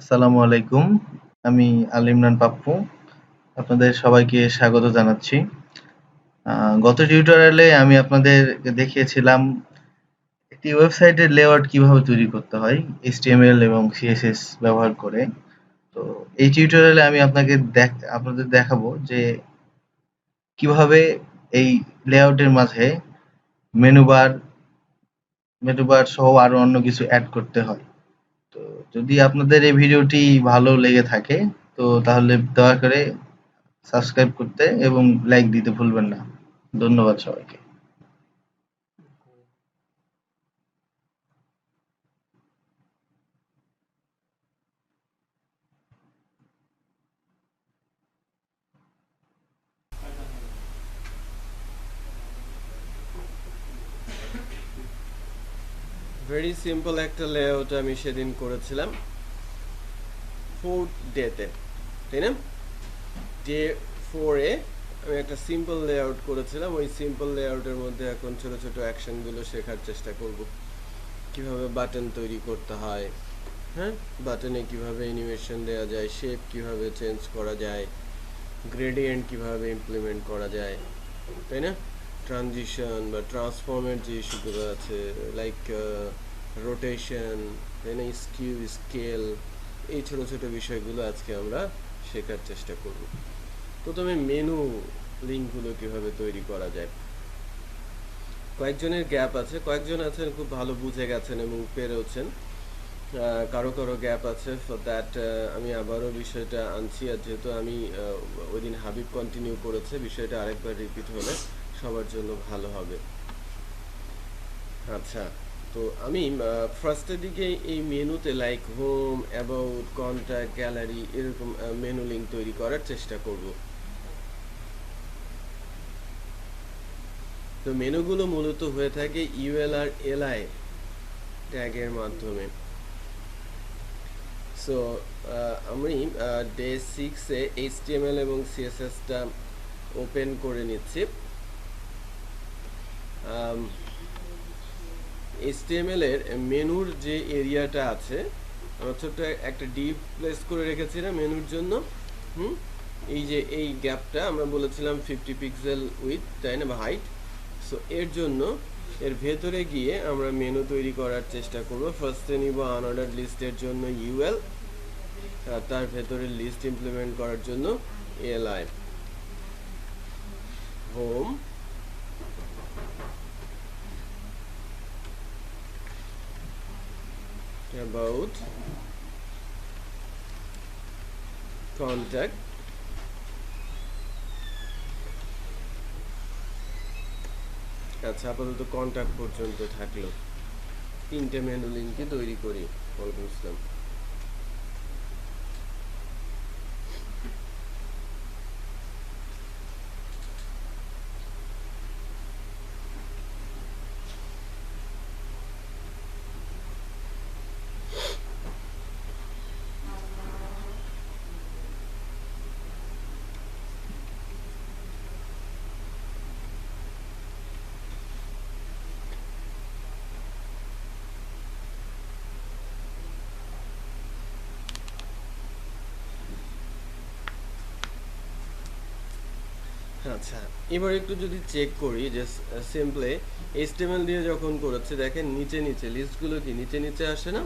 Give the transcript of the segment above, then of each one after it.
আসসালামু আলাইকুম। আমি আল ইমরান পাপ্পু। আপনাদের সবাইকে স্বাগত জানাচ্ছি। গত টিউটোরিয়ালে আমি আপনাদেরকে দেখিয়েছিলাম একটি ওয়েবসাইটের লেআউট কিভাবে তৈরি করতে হয় HTML এবং CSS ব্যবহার করে। তো এই টিউটোরিয়ালে আমি আপনাদের দেখাবো যে কিভাবে এই লেআউটের মাঝে মেনু বার মেনু বার সহ আরো অন্য কিছু এড করতে হয়। তো যদি আপনাদের এই ভিডিওটি ভালো লেগে থাকে তো তাহলে দয়া করে সাবস্ক্রাইব করতে এবং লাইক দিতে ভুলবেন না। ধন্যবাদ সবাইকে। ভেরি সিম্পল একটা লেআউট আমি সেদিন করেছিলাম 4th ডেতে, তাই না? ডে 4-এ আমি একটা সিম্পল লেআউট করেছিলাম। ওই সিম্পল লেআউটের মধ্যে এখন ছোট ছোট অ্যাকশনগুলো শেখার চেষ্টা করব, কিভাবে বাটন তৈরি করতে হয়, হ্যাঁ, বাটনে কিভাবে অ্যানিমেশন দেওয়া যায়, শেপ কিভাবে চেঞ্জ করা যায়, গ্রেডিয়েন্ট কিভাবে ইমপ্লিমেন্ট করা যায়, তাই না? ট্রানজিশন বা ট্রান্সফর্মের যে ইস্যুগুলো আছে, লাইক রোটেশন, তাই না, স্কিউ, স্কেল, এই ছোট ছোট বিষয়গুলো আজকে আমরা শেখার চেষ্টা করব। প্রথমে মেনু লিঙ্কগুলো কিভাবে তৈরি করা যায়। কয়েকজনের গ্যাপ আছে, কয়েকজন আছেন খুব ভালো বুঝে গেছেন এবং পেরেওছেন, কারো কারো গ্যাপ আছে। ফর দ্যাট আমি আবারও বিষয়টা আনছি, আর যেহেতু আমি ওই দিন হাবিব কন্টিনিউ করেছে, বিষয়টা আরেকবার রিপিট হলে সবার জন্য ভালো হবে। আচ্ছা, তো আমি ফার্স্টের দিকে এই মেনুতে like home, about, contact, gallery, এরকম মেনু লিঙ্ক তৈরি করার চেষ্টা করব। তো মেনুগুলো মূলত হয়ে থাকে ইউএল আর এলআই ট্যাগের মাধ্যমে। সো আমি ডে 6-এ HTML এবং CSSটা ওপেন করে নিচ্ছি। HTML এর মেনুর যে এরিয়াটা আছে, আমরা ছোট্ট একটা ডিপ প্লেস করে রেখেছিলাম মেনুর জন্য। এই যে এই গ্যাপটা আমরা বলেছিলাম 50 পিক্সেল উইথ, তাই না, বা হাইট। সো এর জন্য এর ভেতরে গিয়ে আমরা মেনু তৈরি করার চেষ্টা করব। ফার্স্টে নিব আনঅর্ডার লিস্টের জন্য ইউএল, আর তার ভেতরে লিস্ট ইমপ্লিমেন্ট করার জন্য এলআই। Home, about, contact. আচ্ছা, আপাতত কন্ট্যাক্ট পর্যন্ত থাকলো। 3টে মেনু লিঙ্কে তৈরি করি। ওয়ালাইকুম আসসালাম। আচ্ছা, এবার একটু যদি চেক করি যে সিম্পলি HTML দিয়ে যখন করেছে, দেখেন নিচে নিচে লিস্টগুলো কি নিচে নিচে আসে না,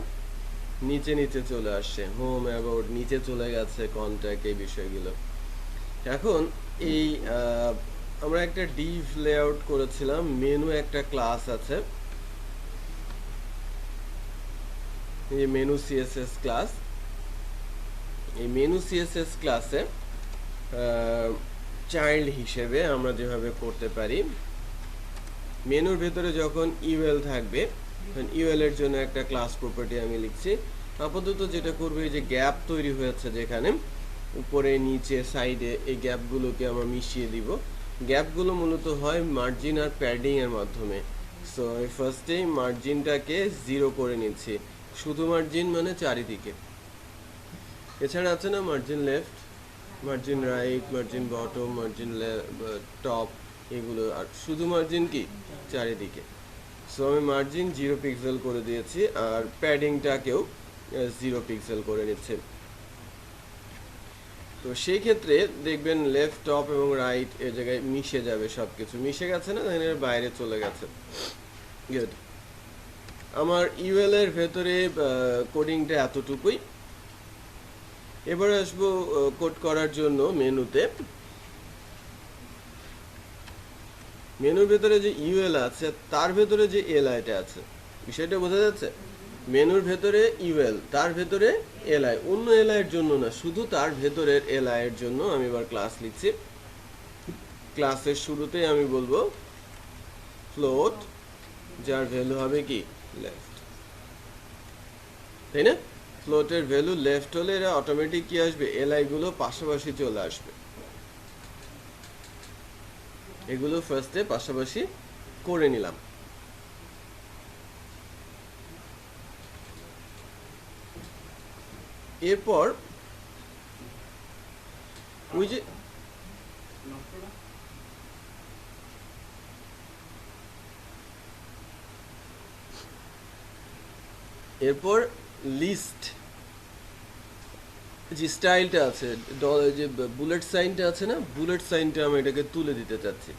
নিচে নিচে চলে আসে। হোম, অ্যাবাউট নিচে চলে গেছে, কন্ট্যাক্ট, এই বিষয়গুলো। এখন এই আমরা একটা ডিভ লেআউট করেছিলাম, মেনু একটা ক্লাস আছে, এই মেনু সিএসএস ক্লাস। এই মেনু সিএসএস ক্লাসে চাইল্ড হিসেবে আমরা যেভাবে করতে পারি, মেনুর ভেতরে যখন ইউএল থাকবে তখন ইউএল এর জন্য একটা ক্লাস প্রপার্টি আমি লিখছি। আপাতত যেটা করবো, এই যে গ্যাপ তৈরি হয়েছে যেখানে উপরে নিচে সাইডে, এই গ্যাপগুলোকে আমরা মিশিয়ে দিব। গ্যাপগুলো মূলত হয় মার্জিন আর প্যাডিং এর মাধ্যমে। সো ফার্স্টেই মার্জিনটাকে 0 করে নিচ্ছি, শুধু মার্জিন মানে চারিদিকে। এছাড়া আছে না margin left, margin right, margin bottom, margin top, এগুলো। আর শুধু মার্জিন কি চারিদিকে। সো আমি মার্জিন 0 পিক্সেল করে দিয়েছি, আর প্যাডিংটাকেও 0 পিক্সেল করে নিচ্ছে। তো সেই ক্ষেত্রে দেখবেন লেফট টপ এবং রাইট এ জায়গায় মিশে যাবে, সব কিছু মিশে গেছে না, এর বাইরে চলে গেছে। গুড। আমার ইউএল এর ভেতরে কোডিংটা এতটুকুই। এবার আসবো কোড করার জন্য মেনুতে। মেনুর ভেতরে যে ইউএল আছে তার ভেতরে যে এলআইটা আছে, বিষয়টা বোঝা যাচ্ছে? মেনুর ভেতরে ইউএল, তার ভেতরে এলআই, অন্য এলআই এর জন্য না, শুধু তার ভেতরের এলআই এর জন্য আমি এবার ক্লাস লিখছি। ক্লাসের শুরুতেই আমি বলবো ফ্লোট, যার ভ্যালু হবে কি লেফট, তাই না? ফ্লোটের ভ্যালু লেফট হলে এরা অটোমেটিক কি আসবে, এলআই গুলো পাশাপাশি চলে আসবে। এগুলো ফার্স্টে পাশাপাশি করে নিলাম। এরপর ওই যে এরপর লিস্ট যে স্টাইলটা আছে, যে বুলেট সাইনটা আছে না, বুলেট সাইনটা আমি এটাকে তুলে দিতে চাচ্ছি।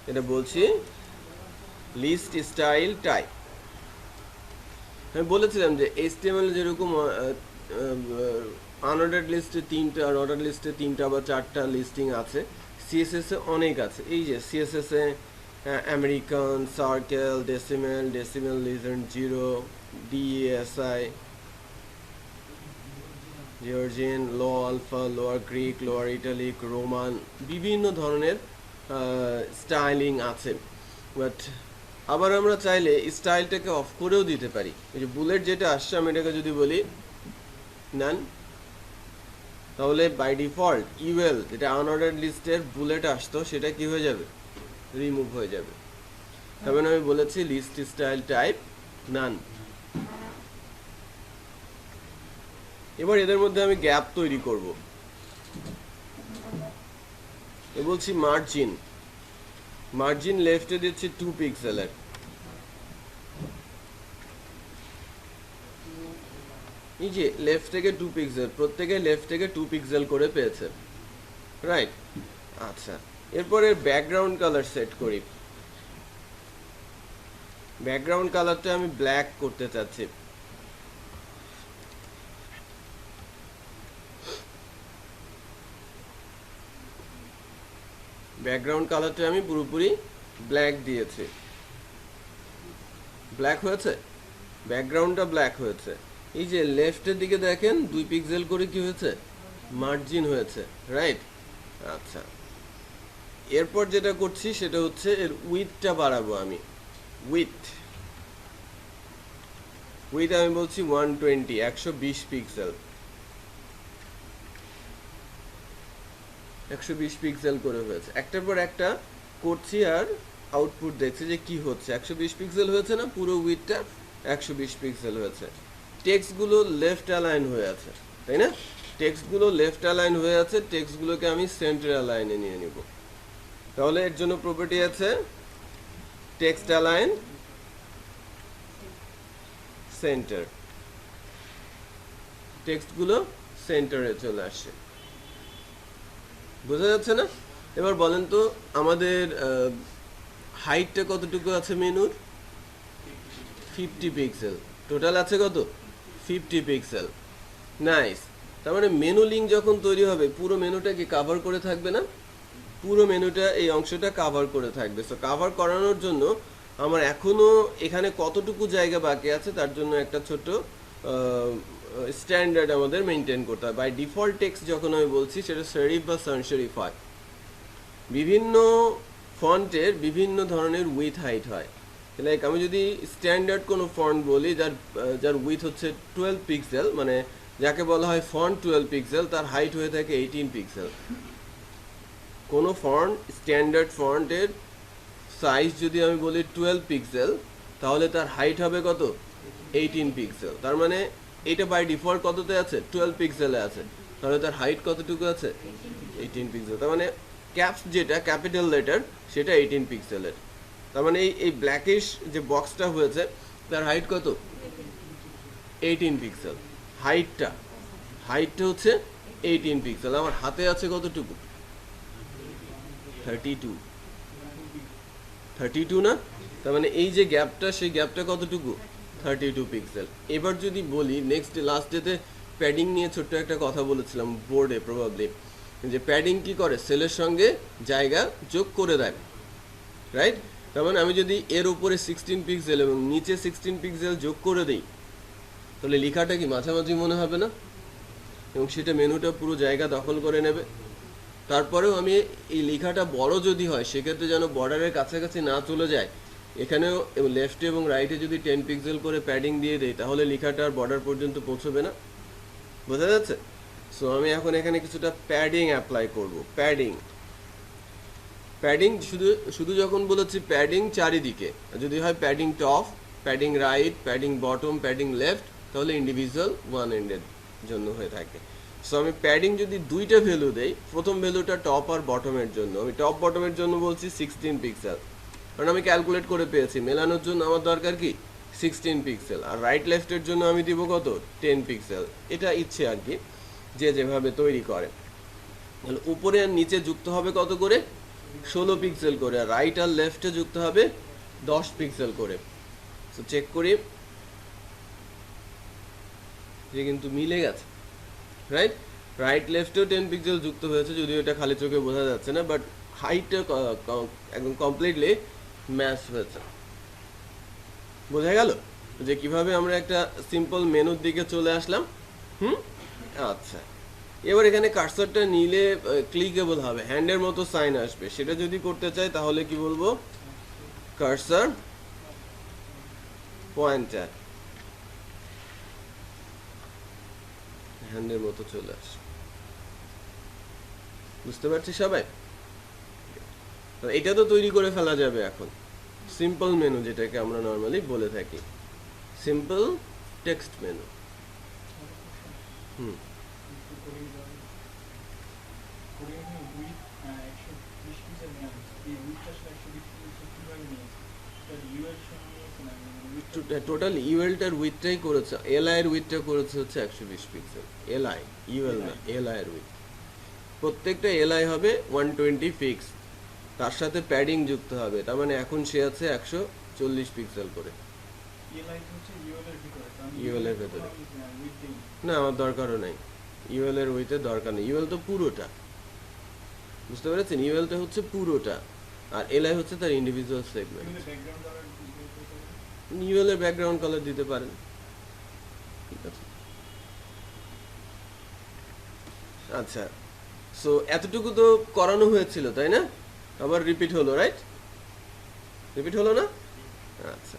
এটা বলছি লিস্ট স্টাইল টাইপ। আমি বলেছিলাম যে HTML যেরকম আনঅর্ডার্ড লিস্টে 3টা আর অর্ডার লিস্টে 3টা বা 4টা লিস্টিং আছে, CSS এ অনেক আছে। এই যে CSS এ American, circle, decimal, decimal leading, zero, DESI, Georgian, low alpha, lower Greek, lower italic, Roman, বিভিন্ন ধরনের স্টাইলিং আছে। বাট আবার আমরা চাইলে স্টাইলটাকে অফ করেও দিতে পারি। এই যে বুলেট যেটা আসছে, আমি এটাকে যদি বলি নান, তাহলে বাই ডিফল্ট ইউএল যেটা আনঅর্ডার্ড লিস্টের বুলেট আসতো সেটা কি হয়ে যাবে, রিমুভ হয়ে যাবে। তার মানে আমি বলেছি লিস্ট স্টাইল টাইপ নান। এবার এদের মধ্যে আমি গ্যাপ তৈরি করব। বলছি মার্জিন, মার্জিন লেফটে দিচ্ছি 2 পিক্সেলের। এই যে লেফট থেকে 2 পিক্সেল, প্রত্যেকে লেফট থেকে 2 পিক্সেল করে পেয়েছে, রাইট? আচ্ছা, এরপরে ব্যাকগ্রাউন্ড কালার সেট করি। ব্যাকগ্রাউন্ড কালারটা আমি ব্ল্যাক করতে চাচ্ছি। ব্যাকগ্রাউন্ড কালারটা আমি পুরোপুরি ব্ল্যাক দিয়েছি। ব্ল্যাক হয়েছে, ব্যাকগ্রাউন্ডটা ব্ল্যাক হয়েছে। এই যে লেফটের দিকে দেখেন 2 পিক্সেল করে কি হয়েছে, মার্জিন হয়েছে, রাইট? আচ্ছা, এরপর যেটা করছি সেটা হচ্ছে এর উইথটা বাড়াবো আমি। উইথ আমি বলছি 120, 120 পিক্সেল, 120 পিক্সেল করে হয়েছে। একটার পর একটা করছি আর আউটপুট দেখছি যে কি হচ্ছে। 120 পিক্সেল হয়েছে না, পুরো উইথটা 120 পিক্সেল হয়েছে। টেক্সটগুলো লেফট অ্যালাইন হয়ে আছে, তাই না? টেক্সটগুলো লেফট অ্যালাইন হয়ে আছে, টেক্সটগুলোকে আমি সেন্টার অ্যালাইনে নিয়ে নিব। তাহলে এর জন্য প্রপার্টি আছে টেক্সট অ্যালাইন সেন্টার, টেক্সটগুলো সেন্টারে চলে আসে। বোঝা যাচ্ছে না? এবার বলেন তো আমাদের হাইটটা কতটুকু আছে মেনুর? 50 পিক্সেল। টোটাল আছে কত? 50 পিক্সেল। নাইস। তার মানে মেনু লিঙ্ক যখন তৈরি হবে পুরো মেনুটা কি কাভার করে থাকবে না? পুরো মেনুটা এই অংশটা কাভার করে থাকবে। সো কাভার করানোর জন্য আমার এখনো এখানে কতটুকু জায়গা বাকি আছে তার জন্য একটা ছোট স্ট্যান্ডার্ড আমাদের মেনটেন করতে হয়। বাই ডিফল্ট টেক্সট যখন আমি বলছি সেটা সেরিফ বা সানস সেরিফ হয়। বিভিন্ন ফন্টের বিভিন্ন ধরনের উইথ হাইট হয়। লাইক আমি যদি স্ট্যান্ডার্ড কোনো ফন্ট বলি যার উইথ হচ্ছে 12 পিক্সেল, মানে যাকে বলা হয় ফন্ট 12 পিক্সেল, তার হাইট হয়ে থাকে 18 পিক্সেল। কোনো ফন্ট স্ট্যান্ডার্ড ফন্টের সাইজ যদি আমি বলি 12 পিক্সেল, তাহলে তার হাইট হবে কত? 18 পিক্সেল। তার মানে এটা বাই ডিফল্ট কততে আছে? 12 পিক্সেলে আছে। তাহলে তার হাইট কতটুকু আছে? 18 পিক্সেল। তার মানে ক্যাপস যেটা ক্যাপিটাল লেটার সেটা 18 পিক্সেলের। তার মানে এই ব্ল্যাকিশ যে বক্সটা হয়েছে তার হাইট কত? 18 পিক্সেল। হাইটটা হচ্ছে 18 পিক্সেল। আমার হাতে আছে কতটুকু? 32 না? তার মানে এই যে গ্যাপটা, সেই গ্যাপটা কতটুকু? 32 পিক্সেল। এবার যদি বলি নেক্সট লাস্ট ডেতে প্যাডিং নিয়ে ছোট্ট একটা কথা বলেছিলাম বোর্ডে প্রবাবলি, যে প্যাডিং কি করে, সেলের সঙ্গে জায়গা যোগ করে দেয়, রাইট? তার মানে আমি যদি এর উপরে 16 পিক্সেল এবং নিচে 16 পিক্সেল যোগ করে দিই, তাহলে লেখাটা কি মাঝামাঝি মনে হবে না? এবং সেটা মেনুটা পুরো জায়গা দখল করে নেবে। তারপরেও আমি এই লেখাটা বড় যদি হয়, সেক্ষেত্রে যেন বর্ডারের কাছাকাছি না চলে যায়, এখানেও লেফটে এবং রাইটে যদি 10 পিক্সেল করে প্যাডিং দিয়ে দেই, তাহলে লেখাটা আর বর্ডার পর্যন্ত পৌঁছবে না। বোঝা যাচ্ছে? সো আমি এখন এখানে কিছুটা প্যাডিং অ্যাপ্লাই করব। প্যাডিং শুধু শুধু যখন বলেছি প্যাডিং চারিদিকে, যদি হয় padding top, padding right, padding bottom, padding left, তাহলে ইন্ডিভিজুয়াল ওয়ান এন্ডের জন্য হয়ে থাকে। সো আমি প্যাডিং যদি দুইটা ভ্যালু দেই, প্রথম ভ্যালুটা টপ আর বটমের জন্য, আমি টপ বটমের জন্য বলছি 16 পিক্সেল, কারণ আমি ক্যালকুলেট করে পেয়েছি মেলানোর জন্য আমার দরকার কি 16 পিক্সেল, আর রাইট লেফটের জন্য আমি দিব কত 10 পিক্সেল। এটা ইচ্ছে আর কি, যে যেভাবে তৈরি করে। তাহলে উপরে আর নিচে যুক্ত হবে কত করে? 16 পিক্সেল করে, আর রাইট আর লেফটে যুক্ত হবে 10 পিক্সেল করে। তো চেক করি যে কিন্তু মিলে গেছে, রাইট? রাইট লেফটেও 10 পিক্সেল যুক্ত হয়েছে, যদিও এটা খালি চোখে বোঝা যাচ্ছে না, বাট হাইটটা একদম কমপ্লিটলি ম্যাচ হয়েছে। বোঝা গেল যে কিভাবে আমরা একটা সিম্পল মেনুর দিকে চলে আসলাম। আচ্ছা, এবার এখানে কার্সারটা নিলে ক্লিকেবল হবে, হ্যান্ডের মতো সাইন আসবে। সেটা যদি করতে চাই তাহলে কি বলবো? কার্সার পয়েন্টার, হ্যান্ডের মতো চলে আসে। বুঝতে পারছি সবাই? এটা তো তৈরি করে ফেলা যাবে এখন, সিম্পল মেনু যেটাকে আমরা নর্মালি বলে থাকি, সিম্পল টেক্সট মেনু। টোটাল ইউএলটার উইথটাই করেছে, এলআই এর উইথটা করেছে হচ্ছে 120 পিক্সেল। এলআই, ইউএল না, এলআই এর উইথ। প্রত্যেকটা এলআই হবে 120 পিক্স, তার সাথে প্যাডিং যুক্ত হবে। তার মানে এখন সে আছে 140 পিক্সেল করে ইউএল এর ভেতরে। না, আমার দরকারও নাই ইউএল এর উইথের দরকার নেই, ইউএল তো পুরোটা। বুঝতে পেরেছেন? ইউএলটা হচ্ছে পুরোটা, আর এলআই হচ্ছে তার ইন্ডিভিজুয়াল সেগমেন্ট। ইউএল এর ব্যাকগ্রাউন্ড কালার দিতে পারেন, ঠিক আছে। আচ্ছা, সো এতটুকু তো করানো হয়েছিল, তাই না? আবার রিপিট হলো, রাইট? রিপিট হলো না? আচ্ছা,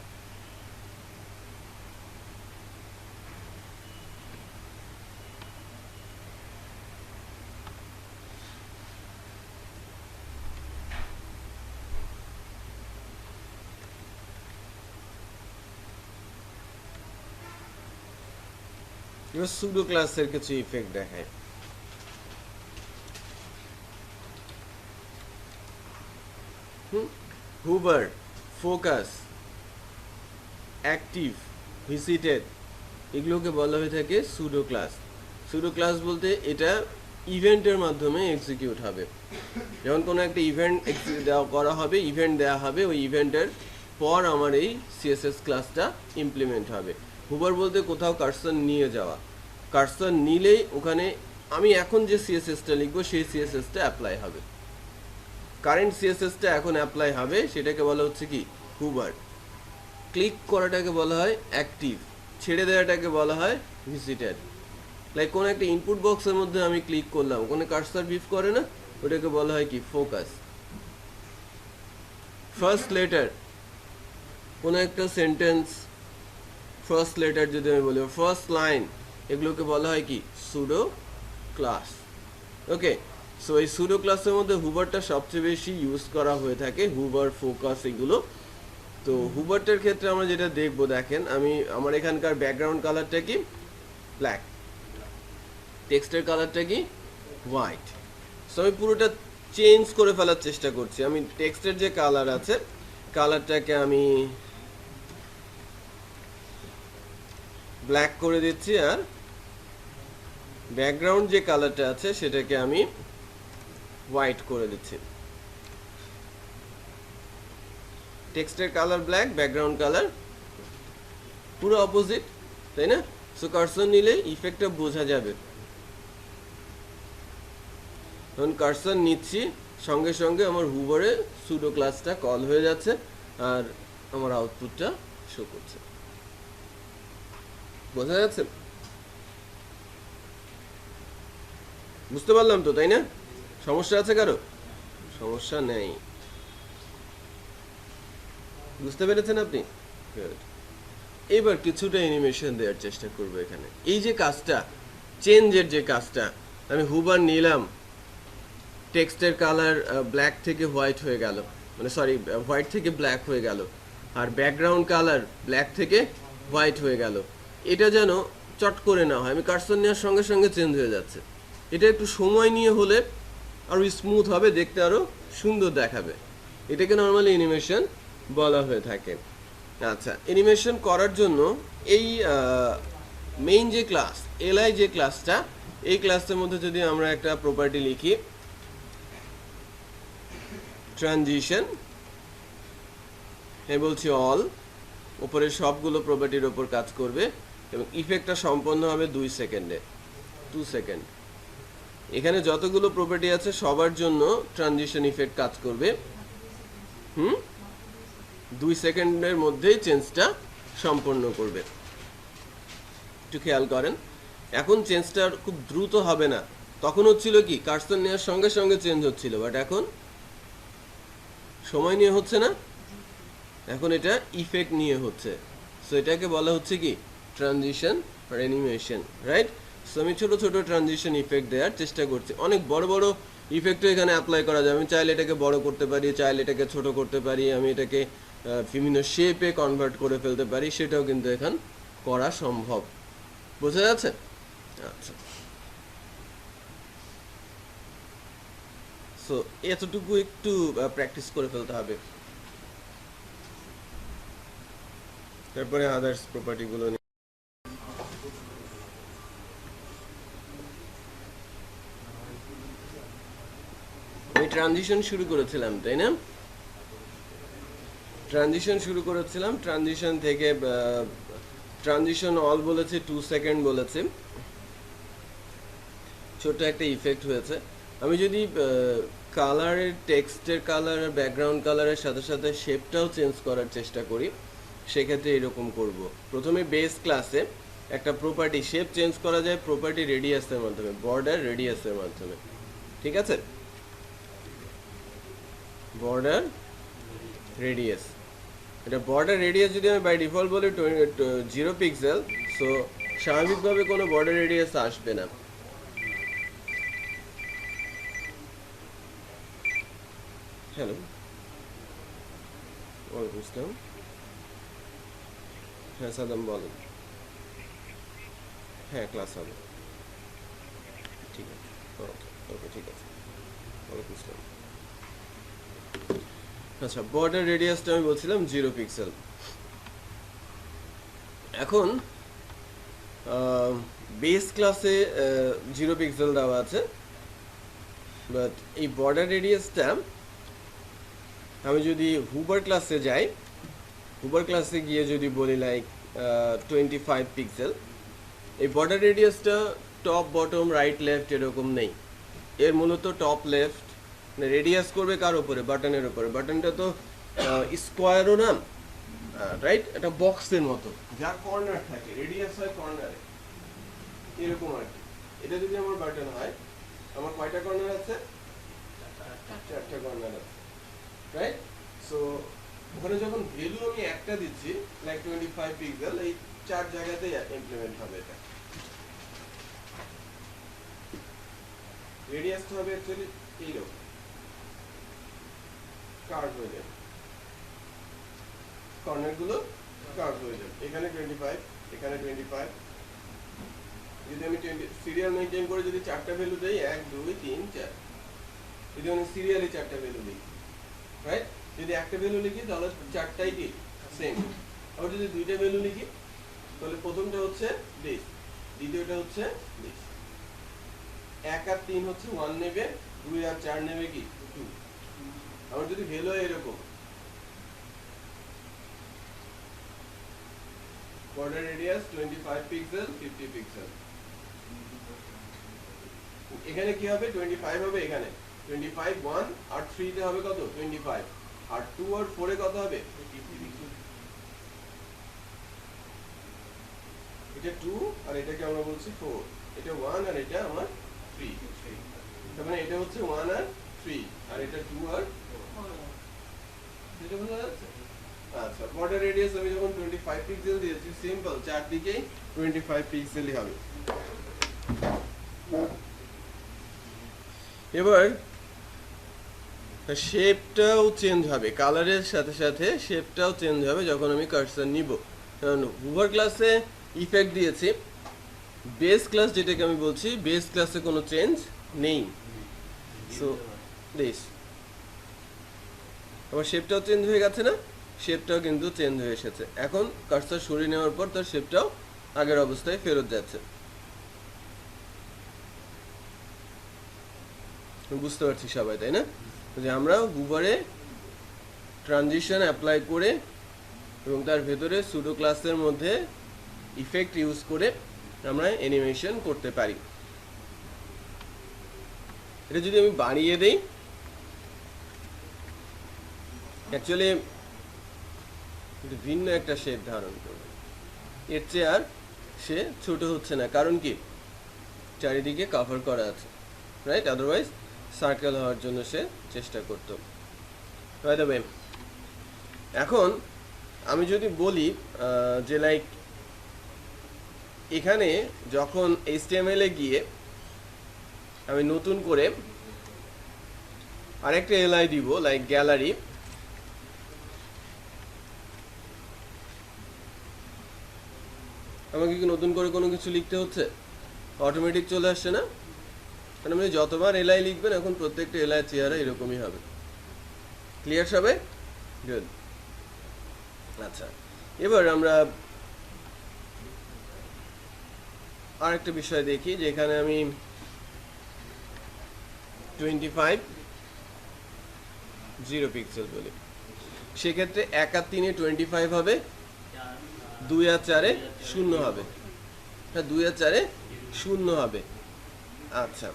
এবার সুডো ক্লাসের কিছু ইফেক্ট দেখায়। হুবার, ফোকাস, অ্যাক্টিভ, ভিজিটেড, এগুলোকে বলা হয়ে থাকে সুডো ক্লাস। সুডো ক্লাস বলতে এটা ইভেন্টের মাধ্যমে এক্সিকিউট হবে। যখন কোনো একটা ইভেন্ট করা হবে, ইভেন্ট দেওয়া হবে, ওই ইভেন্টের পর আমার এই সিএসএস ক্লাসটা ইমপ্লিমেন্ট হবে। হুবার বলতে কোথাও কার্সর নিয়ে যাওয়া, কার্সর নিলেই ওখানে আমি এখন যে সিএসএসটা লিখবো সেই সিএসএসটা অ্যাপ্লাই হবে। কারেন্ট সিএসএসটা এখন অ্যাপ্লাই হবে, সেটাকে বলা হচ্ছে কি হুবার। ক্লিক করাটাকে বলা হয় অ্যাক্টিভ, ছেড়ে দেওয়াটাকে বলা হয় ভিজিটেড। লাইক কোনো একটা ইনপুট বক্সের মধ্যে আমি ক্লিক করলাম, ওখানে কার্সার বিভ করে না, ওটাকে বলা হয় কি ফোকাস। ফার্স্ট লেটার, কোনো একটা সেন্টেন্স ফার্স্ট লেটার যদি আমি বলি, ফার্স্ট লাইন, এগুলোকে বলা হয় কি সুডো ক্লাস। ওকে, সো এই সুডো ক্লাসের মধ্যে হুবারটা সবচেয়ে বেশি ইউজ করা হয়ে থাকে, হুবার, ফোকাস, এগুলো। তো হুবারটার ক্ষেত্রে আমরা যেটা দেখবো, দেখেন আমি আমার এখানকার ব্যাকগ্রাউন্ড কালারটা কি ব্ল্যাক, টেক্সটের কালারটা কি হোয়াইট। সো আমি পুরোটা চেঞ্জ করে ফেলার চেষ্টা করছি। আমি টেক্সটের যে কালার আছে, কালারটাকে আমি ব্ল্যাক করে দিচ্ছি, আর ব্যাকগ্রাউন্ড যে কালারটা আছে সেটাকে আমি হোয়াইট করে দিচ্ছি। টেক্সটের কালার ব্ল্যাক, ব্যাকগ্রাউন্ড কালার পুরো অপোজিট, তাই না? সো কার্সর নিলে ইফেক্টটা বোঝা যাবে। এখন কার্সর নিচ্ছি, সঙ্গে সঙ্গে আমার হুভারে সুডো ক্লাসটা কল হয়ে যাচ্ছে আর আমার আউটপুটটা শো করছে। বোঝা যাচ্ছে? বুঝতে পারলাম তো, তাই না? সমস্যা আছে কারো? সমস্যা নেই, বুঝতে পেরেছেন আপনি? Good. এবার কিছুটা অ্যানিমেশন দেওয়ার চেষ্টা করবো এখানে। এই যে কাজটা, চেঞ্জের যে কাজটা, আমি হুবার নিলাম, টেক্সটের কালার ব্ল্যাক থেকে হোয়াইট হয়ে গেল, মানে সরি হোয়াইট থেকে ব্ল্যাক হয়ে গেল, আর ব্যাকগ্রাউন্ড কালার ব্ল্যাক থেকে হোয়াইট হয়ে গেল। এটা যেন চট করে না হয়, আমি কার্সর নেওয়ার সঙ্গে সঙ্গে চেঞ্জ হয়ে যাচ্ছে। এটা একটু সময় নিয়ে হলে আরও স্মুথ হবে, দেখতে আরও সুন্দর দেখাবে। এটাকে নর্মালি অ্যানিমেশন বলা হয়ে থাকে। আচ্ছা, অ্যানিমেশন করার জন্য এই মেইন যে ক্লাস, এলআই যে ক্লাসটা, এই ক্লাসটার মধ্যে যদি আমরা একটা প্রপার্টি লিখি ট্রানজিশন, আমি বলছি অল, উপরের সবগুলো প্রপার্টির ওপর কাজ করবে এবং ইফেক্টটা সম্পন্ন হবে 2 সেকেন্ডে, 2 সেকেন্ড। এখানে যতগুলো প্রপার্টি আছে সবার জন্য ট্রানজিশন ইফেক্ট কাজ করবে 2 সেকেন্ডের মধ্যেই চেঞ্জটা সম্পন্ন করবে। একটু খেয়াল করেন, এখন চেঞ্জটা খুব দ্রুত হবে না। তখন হচ্ছিল কি, কার্সর নেওয়ার সঙ্গে সঙ্গে চেঞ্জ হচ্ছিল, বাট এখন সময় নিয়ে হচ্ছে না, এখন এটা ইফেক্ট নিয়ে হচ্ছে। সো এটাকে বলা হচ্ছে কি, ট্রানজিশন আর অ্যানিমেশন, রাইট? সো আমি ছোট ছোট ট্রানজিশন ইফেক্ট দেওয়ার চেষ্টা করছি। অনেক বড় বড় ইফেক্টও এখানে অ্যাপ্লাই করা যায়। আমি চাইলে এটাকে বড় করতে পারি, চাইলে এটাকে ছোট করতে পারি, আমি এটাকে বিভিন্ন শেপে কনভার্ট করে ফেলতে পারি, সেটাও কিন্তু এখন করা সম্ভব। বোঝা যাচ্ছে? আচ্ছা, সো এতটুকু একটু প্র্যাকটিস করে ফেলতে হবে, তারপরে আদার্স প্রপার্টিগুলো নিয়ে। আমি ট্রানজিশন শুরু করেছিলাম, তাই না? ট্রানজিশন শুরু করেছিলাম, ট্রানজিশন থেকে ট্রানজিশন অল বলেছে, 2 সেকেন্ড বলেছে, ছোট একটা ইফেক্ট হয়েছে। আমি যদি কালারের, টেক্সটের কালার আর ব্যাকগ্রাউন্ড কালারের সাথে সাথে শেপটাও চেঞ্জ করার চেষ্টা করি, সেক্ষেত্রে এরকম করব। প্রথমে বেস ক্লাসে একটা প্রপার্টি শেপ চেঞ্জ করা যায় প্রপার্টি রেডিয়াসের মাধ্যমে, বর্ডার রেডিয়াসের মাধ্যমে, ঠিক আছে? বর্ডার রেডিয়াস, এটা বর্ডার রেডিয়াস যদি আমি বাই ডিফল্ট বলি 0 পিক্সেল, সো স্বাভাবিকভাবে কোনো বর্ডার রেডিয়াস আসবে না। হ্যালো, ওয়ালাইকুম আসসালাম। হ্যাঁ সাদাম, বলেন। হ্যাঁ, ক্লাস হবে, ঠিক আছে, ওকে ওকে, ঠিক আছে, ওয়ালাইকুম আসসালাম। আচ্ছা, বর্ডার রেডিয়াসটা আমি বলছিলাম 0 পিক্সেল। এখন বেস ক্লাসে 0 পিক্সেল দেওয়া আছে, বাট এই বর্ডার রেডিয়াসটা আমি যদি হুবার ক্লাসে যাই, হুবার ক্লাসে গিয়ে যদি বলি লাইক 25 পিক্সেল, এই বর্ডার রেডিয়াসটা টপ বটম রাইট লেফট এরকম নেই, এর মূলত টপ লেফট, মানে রেডিয়াস করবে কার উপরে, বাটনের উপরে। বাটনটা তো স্কোয়ারও না, রাইট, এটা বক্সের মতো, যার কর্নার থাকে, রেডিয়াস হয় কর্নারে, এরকম আর কি। এটা যদি আমার বাটন হয়, আমার কয়টা কর্নার আছে? 4টা কর্নার আছে, রাইট? সো ওখানে যখন ভ্যালু আমি একটা দিচ্ছি লাইক 25 পিক্সেল, এই 4 জায়গাতেই ইমপ্লিমেন্ট হবে। এটা রেডিয়াসটা হবে অ্যাকচুয়ালি এইরকম কার্ভ হয়ে যাবে, কর্নারগুলো কার্ভ হয়ে যাবে। এখানে 25, এখানে 25। যদি আমি সিরিয়াল মেনটেন করে যদি 4টা ভ্যালু দেই, 1 2 3 4, যদি আমি সিরিয়ালি 4টা ভ্যালু দিই, রাইট? যদি একটা ভ্যালু লিখি তাহলে 4টাই কি সেম। আবার যদি 2টা ভ্যালু লিখি তাহলে প্রথমটা হচ্ছে দিস, দ্বিতীয়টা হচ্ছে দিস, 1 আর 3 হচ্ছে 1 নেবে, 2 আর 4 নেবে কি 2। আমার যদি ভ্যালু এরকম border radius 25 পিক্সেল 50 পিক্সেল, এখানে কি হবে 25 হবে, এখানে 25 1 আর 3 তে হবে কত 25, আর 2 আর 4 এ কত হবে, এটা 2 আর এটাকে আমরা বলছি 4, এটা 1 আর এটা আমার 3, তার মানে এটা হচ্ছে 1 আর 3 আর এটা 2 আর 4, এটা বোঝা যাচ্ছে। আচ্ছা, বর্ডার রেডিয়াস আমি যখন 25 পিক্সেল দিয়েছি, সিম্পল চারদিকেই 25 পিক্সেলই হবে। এবার শেপটাও চেঞ্জ হবে, কালারের সাথে সাথে শেপটাও চেঞ্জ হবে যখন আমি কার্সার নিব। কারণ হুভার ক্লাসে ইফেক্ট দিয়েছি, বেস ক্লাস যেটাকে আমি বলছি, বেস ক্লাসে কোনো চেঞ্জ নেই। সো দিস আবার শেপটাও চেঞ্জ হয়ে গেছে না, শেপটাও কিন্তু চেঞ্জ হয়ে এসেছে। এখন কার্সার সরিয়ে নেওয়ার পর তার শেপটাও আগের অবস্থায় ফেরত যাচ্ছে। বুঝতে পারছি সবাই, তাই না? যে আমরা হুভারে ট্রানজিশন অ্যাপ্লাই করে এবং তার ভেতরে সুডো ক্লাসের মধ্যে ইফেক্ট ইউজ করে আমরা অ্যানিমেশন করতে পারি। এটা যদি আমি বাড়িয়ে দেই, অ্যাকচুয়ালি ভিন্ন একটা শেপ ধারণ করবে, এর চেয়ে আর সে ছোট হচ্ছে না, কারণ কি চারিদিকে কভার করা আছে, রাইট? আদারওয়াইজ সার্কেল হওয়ার জন্য সে চেষ্টা করত। বাই দ্য ওয়ে, এখন আমি যদি বলি যে লাইক এখানে যখন HTML এ গিয়ে আমি নতুন করে আরেকটা এলআই দিব, লাইক গ্যালারি, আমাকে কি নতুন করে কোনো কিছু লিখতে হচ্ছে? অটোমেটিক চলে আসছে না? কারণ আপনি যতবার এলআই লিখবেন এখন প্রত্যেকটা এলআই চেহারা এরকমই হবে। ক্লিয়ার সবাই? গুড। আচ্ছা, এবার আমরা আরেকটা বিষয় দেখি, যেখানে আমি 25 0 পিক্সেল বলি, সেক্ষেত্রে 1 আর 3 এ 25 হবে, 2 আর 4 এ 0 হবে। হ্যাঁ, 2 আর 4 এ 0 হবে। আচ্ছা,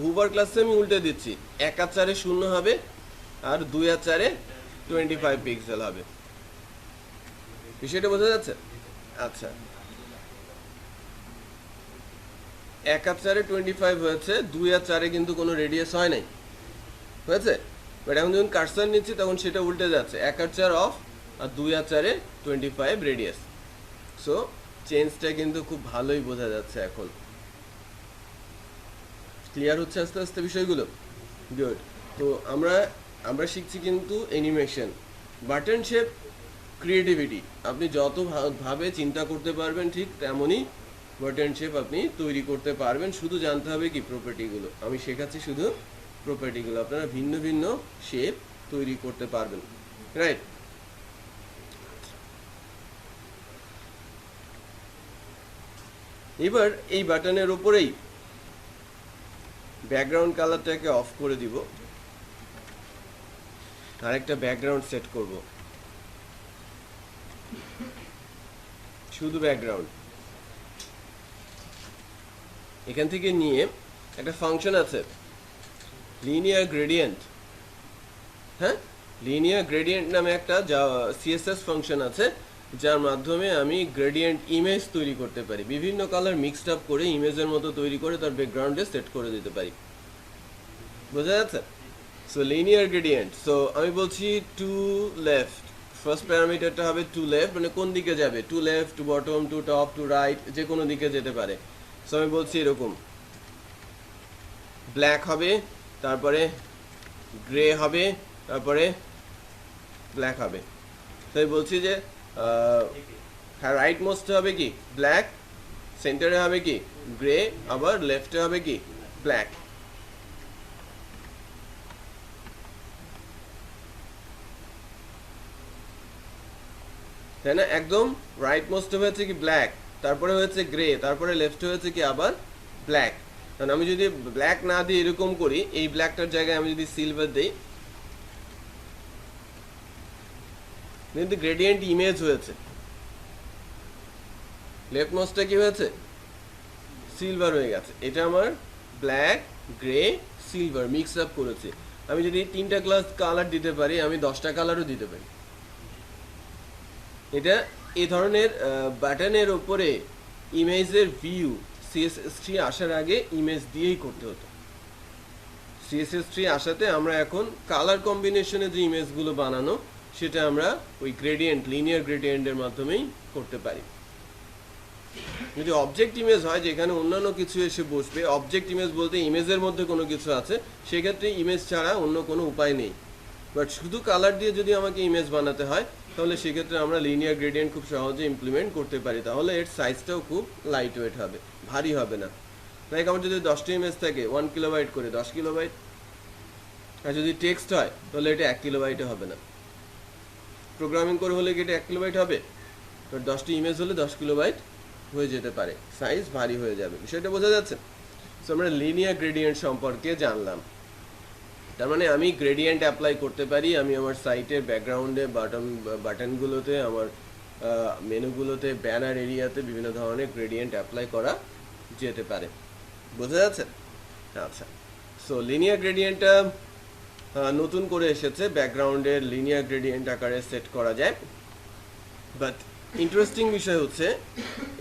হুভার ক্লাসে আমি উল্টে দিচ্ছি, 1 আর 4 এ 0 হবে আর 2 আর 4 এ 25 পিক্সেল হবে। বিষয়টা বোঝা যাচ্ছে? আচ্ছা, 1 আর 4 এ 25 হয়েছে, 2 আর 4 এ কিন্তু কোনো রেডিয়াস হয় নাই, হয়েছে? বাট এখন যখন কার্সার নিচ্ছি তখন সেটা উল্টে যাচ্ছে, 1 আর 4 অফ আর 2 আর 4 এ 25 রেডিয়াস। সো চেঞ্জটা কিন্তু খুব ভালোই বোঝা যাচ্ছে এখন। ক্লিয়ার হচ্ছে আস্তে আস্তে বিষয়গুলো? গুড। তো আমরা শিখছি কিন্তু অ্যানিমেশন, বাটন শেপ, ক্রিয়েটিভিটি। আপনি যত ভাবে চিন্তা করতে পারবেন ঠিক তেমনই বাটন শেপ আপনি তৈরি করতে পারবেন, শুধু জানতে হবে কি প্রপার্টিগুলো। আমি শেখাচ্ছি শুধু প্রপার্টিগুলো, আপনারা ভিন্ন ভিন্ন শেপ তৈরি করতে পারবেন, রাইট? এবার এই বাটনের উপরেই ব্যাকগ্রাউন্ড কালারটাকে অফ করে দিব, আরেকটা ব্যাকগ্রাউন্ড সেট করব, শুধু ব্যাকগ্রাউন্ড। এখান থেকে নিয়ে একটা ফাংশন আছে লিনিয়ার গ্রেডিয়েন্ট, হ্যাঁ, লিনিয়ার গ্রেডিয়েন্ট নামে একটা সিএসএস ফাংশন আছে, যার মাধ্যমে আমি গ্রেডিয়েন্ট ইমেজ তৈরি করতে পারি, বিভিন্ন কালার মিক্সড আপ করে ইমেজের মতো তৈরি করে তার ব্যাকগ্রাউন্ডে সেট করে দিতে পারি। বোঝা যাচ্ছে? সো লিনিয়ার গ্রেডিয়েন্ট, সো আমি বলছি টু লেফট, ফার্স্ট প্যারামিটারটা হবে টু লেফট, মানে কোন দিকে যাবে, to left, to bottom, to top, to right, যে কোনো দিকে যেতে পারে। সো আমি বলছি এরকম ব্ল্যাক হবে, তারপরে গ্রে হবে, তারপরে ব্ল্যাক হবে। তাই বলছি যে হ্যাঁ, রাইট মোস্টে হবে কি ব্ল্যাক, সেন্টারে হবে কি গ্রে, আবার লেফটে হবে কি ব্ল্যাক। তাই না? একদম রাইট মোস্টে হয়েছে কি ব্ল্যাক, তারপরে হয়েছে গ্রে, তারপরে লেফটে হয়েছে কি আবার ব্ল্যাক। কারণ আমি যদি ব্ল্যাক না দিয়ে এরকম করি, এই ব্ল্যাকটার জায়গায় আমি যদি সিলভার দিই, কিন্তু গ্রেডিয়েন্ট ইমেজ হয়েছে, লেফট মোস্টটা কি হয়েছে, সিলভার হয়ে গেছে। এটা আমার black, grey, silver mix up করেছে। আমি যদি 3টা ক্লাস কালার দিতে পারি, আমি 10টা কালারও দিতে পারি। এটা এই ধরনের বাটনের ওপরে ইমেজের ভিউ CSS3 আসার আগে ইমেজ দিয়েই করতে হতো। CSS3 আসাতে আমরা এখন কালার কম্বিনেশনে যে ইমেজগুলো বানানো, সেটা আমরা ওই গ্রেডিয়েন্ট, লিনিয়ার গ্রেডিয়েন্টের মাধ্যমেই করতে পারি। যদি অবজেক্ট ইমেজ হয়, যেখানে অন্যান্য কিছু এসে বসবে, অবজেক্ট ইমেজ বলতে ইমেজের মধ্যে কোনো কিছু আছে, সেক্ষেত্রে ইমেজ ছাড়া অন্য কোনো উপায় নেই। বাট শুধু কালার দিয়ে যদি আমাকে ইমেজ বানাতে হয়, তাহলে সেক্ষেত্রে আমরা লিনিয়ার গ্রেডিয়েন্ট খুব সহজে ইমপ্লিমেন্ট করতে পারি। তাহলে এর সাইজটাও খুব লাইট ওয়েট হবে, ভারী হবে না। লাইক আমার যদি 10টা ইমেজ থাকে 1 কিলোবাইট করে, 10 কিলোবাইট। আর যদি টেক্সট হয় তাহলে এটা 1 কিলোবাইটে হবে না। প্রোগ্রামিং করে হলে কি এটা 1 কিলোবাইট হবে? বাট 10টি ইমেজ হলে 10 কিলোবাইট হয়ে যেতে পারে, সাইজ ভারী হয়ে যাবে। বিষয়টা বোঝা যাচ্ছে? সো আমরা লিনিয়ার গ্রেডিয়েন্ট সম্পর্কে জানলাম। তার মানে আমি গ্রেডিয়েন্ট অ্যাপ্লাই করতে পারি, আমি আমার সাইটের ব্যাকগ্রাউন্ডে, বাটনগুলোতে, আমার মেনুগুলোতে, ব্যানার এরিয়াতে বিভিন্ন ধরনের গ্রেডিয়েন্ট অ্যাপ্লাই করা যেতে পারে। বোঝা যাচ্ছে? আচ্ছা, সো লিনিয়ার গ্রেডিয়েন্টটা নতুন করে এসেছে, ব্যাকগ্রাউন্ডের লিনিয়ার গ্রেডিয়েন্ট আকারে সেট করা যায়। বাট ইন্টারেস্টিং বিষয় হচ্ছে,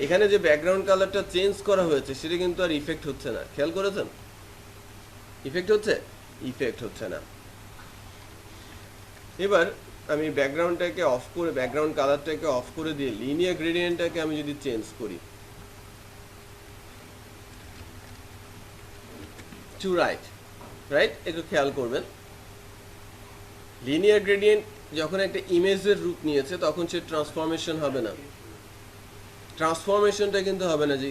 এখানে যে ব্যাকগ্রাউন্ড কালারটা চেঞ্জ করা হয়েছে, সেটা কিন্তু আর ইফেক্ট হচ্ছে না। খেয়াল করেছেন? ইফেক্ট হচ্ছে? ইফেক্ট হচ্ছে না। এবার আমি ব্যাকগ্রাউন্ডটাকে অফ করে, ব্যাকগ্রাউন্ড কালারটাকে অফ করে দিয়ে লিনিয়ার গ্রেডিয়েন্টটাকে আমি যদি চেঞ্জ করি টু রাইট, রাইট, একটু খেয়াল করবেন। লিনিয়ার গ্রেডিয়েন্ট যখন একটা ইমেজের রূপ নিয়েছে, তখন সে ট্রান্সফরমেশন হবে না। ট্রান্সফরমেশনটা কিন্তু হবে না, যে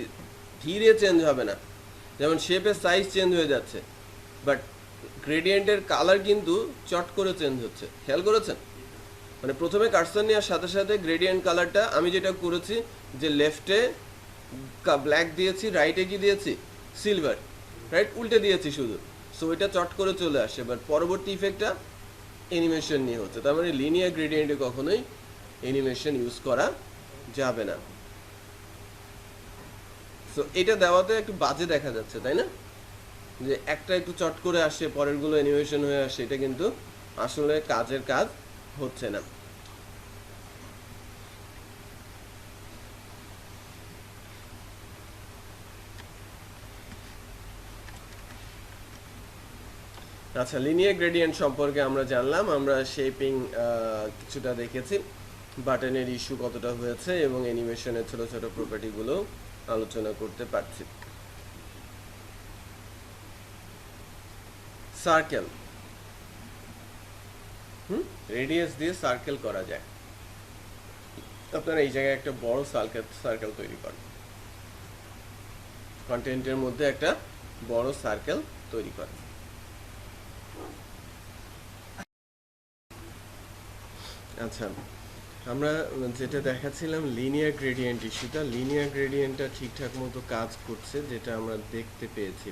ধীরে চেঞ্জ হবে না। যেমন শেপের সাইজ চেঞ্জ হয়ে যাচ্ছে, বাট গ্রেডিয়েন্টের কালার কিন্তু চট করে চেঞ্জ হচ্ছে। খেয়াল করেছেন? মানে প্রথমে কার্সর নেওয়ার সাথে সাথে গ্রেডিয়েন্ট কালারটা আমি যেটা করেছি, যে লেফটে ব্ল্যাক দিয়েছি, রাইটে কি দিয়েছি, সিলভার, রাইট, উল্টে দিয়েছি শুধু। সো এটা চট করে চলে আসে, বাট পরবর্তী ইফেক্টটা অ্যানিমেশন নিয়ে হচ্ছে। তার মানে লিনিয়ার গ্রেডিয়েন্টে কখনোই অ্যানিমেশন ইউজ করা যাবে না। সো এটা দেওয়াতে একটু বাজে দেখা যাচ্ছে, তাই না? যে একটা একটু চট করে আসে, পরেরগুলো অ্যানিমেশন হয়ে আসে, এটা কিন্তু আসলে কাজের কাজ হচ্ছে না। আচ্ছা, লিনিয়ার গ্রেডিয়েন্ট সম্পর্কে আমরা জানলাম, আমরা শেপিং কিছুটা দেখেছি, বাটনের ইস্যু কতটা হয়েছে, এবং অ্যানিমেশনের ছোট ছোট প্রপার্টিগুলো আলোচনা করতে পারছি। সার্কেল, রেডিয়াস দিয়ে সার্কেল করা যায়। আপনারা এই জায়গায় একটা বড় সার্কেল তৈরি করেন, কন্টেন্টের মধ্যে একটা বড় সার্কেল তৈরি করেন। আচ্ছা, আমরা যেটা দেখাচ্ছিলাম লিনিয়ার গ্রেডিয়েন্ট ইস্যুটা, লিনিয়ার গ্রেডিয়েন্টটা ঠিকঠাক মতো কাজ করছে, যেটা আমরা দেখতে পেয়েছি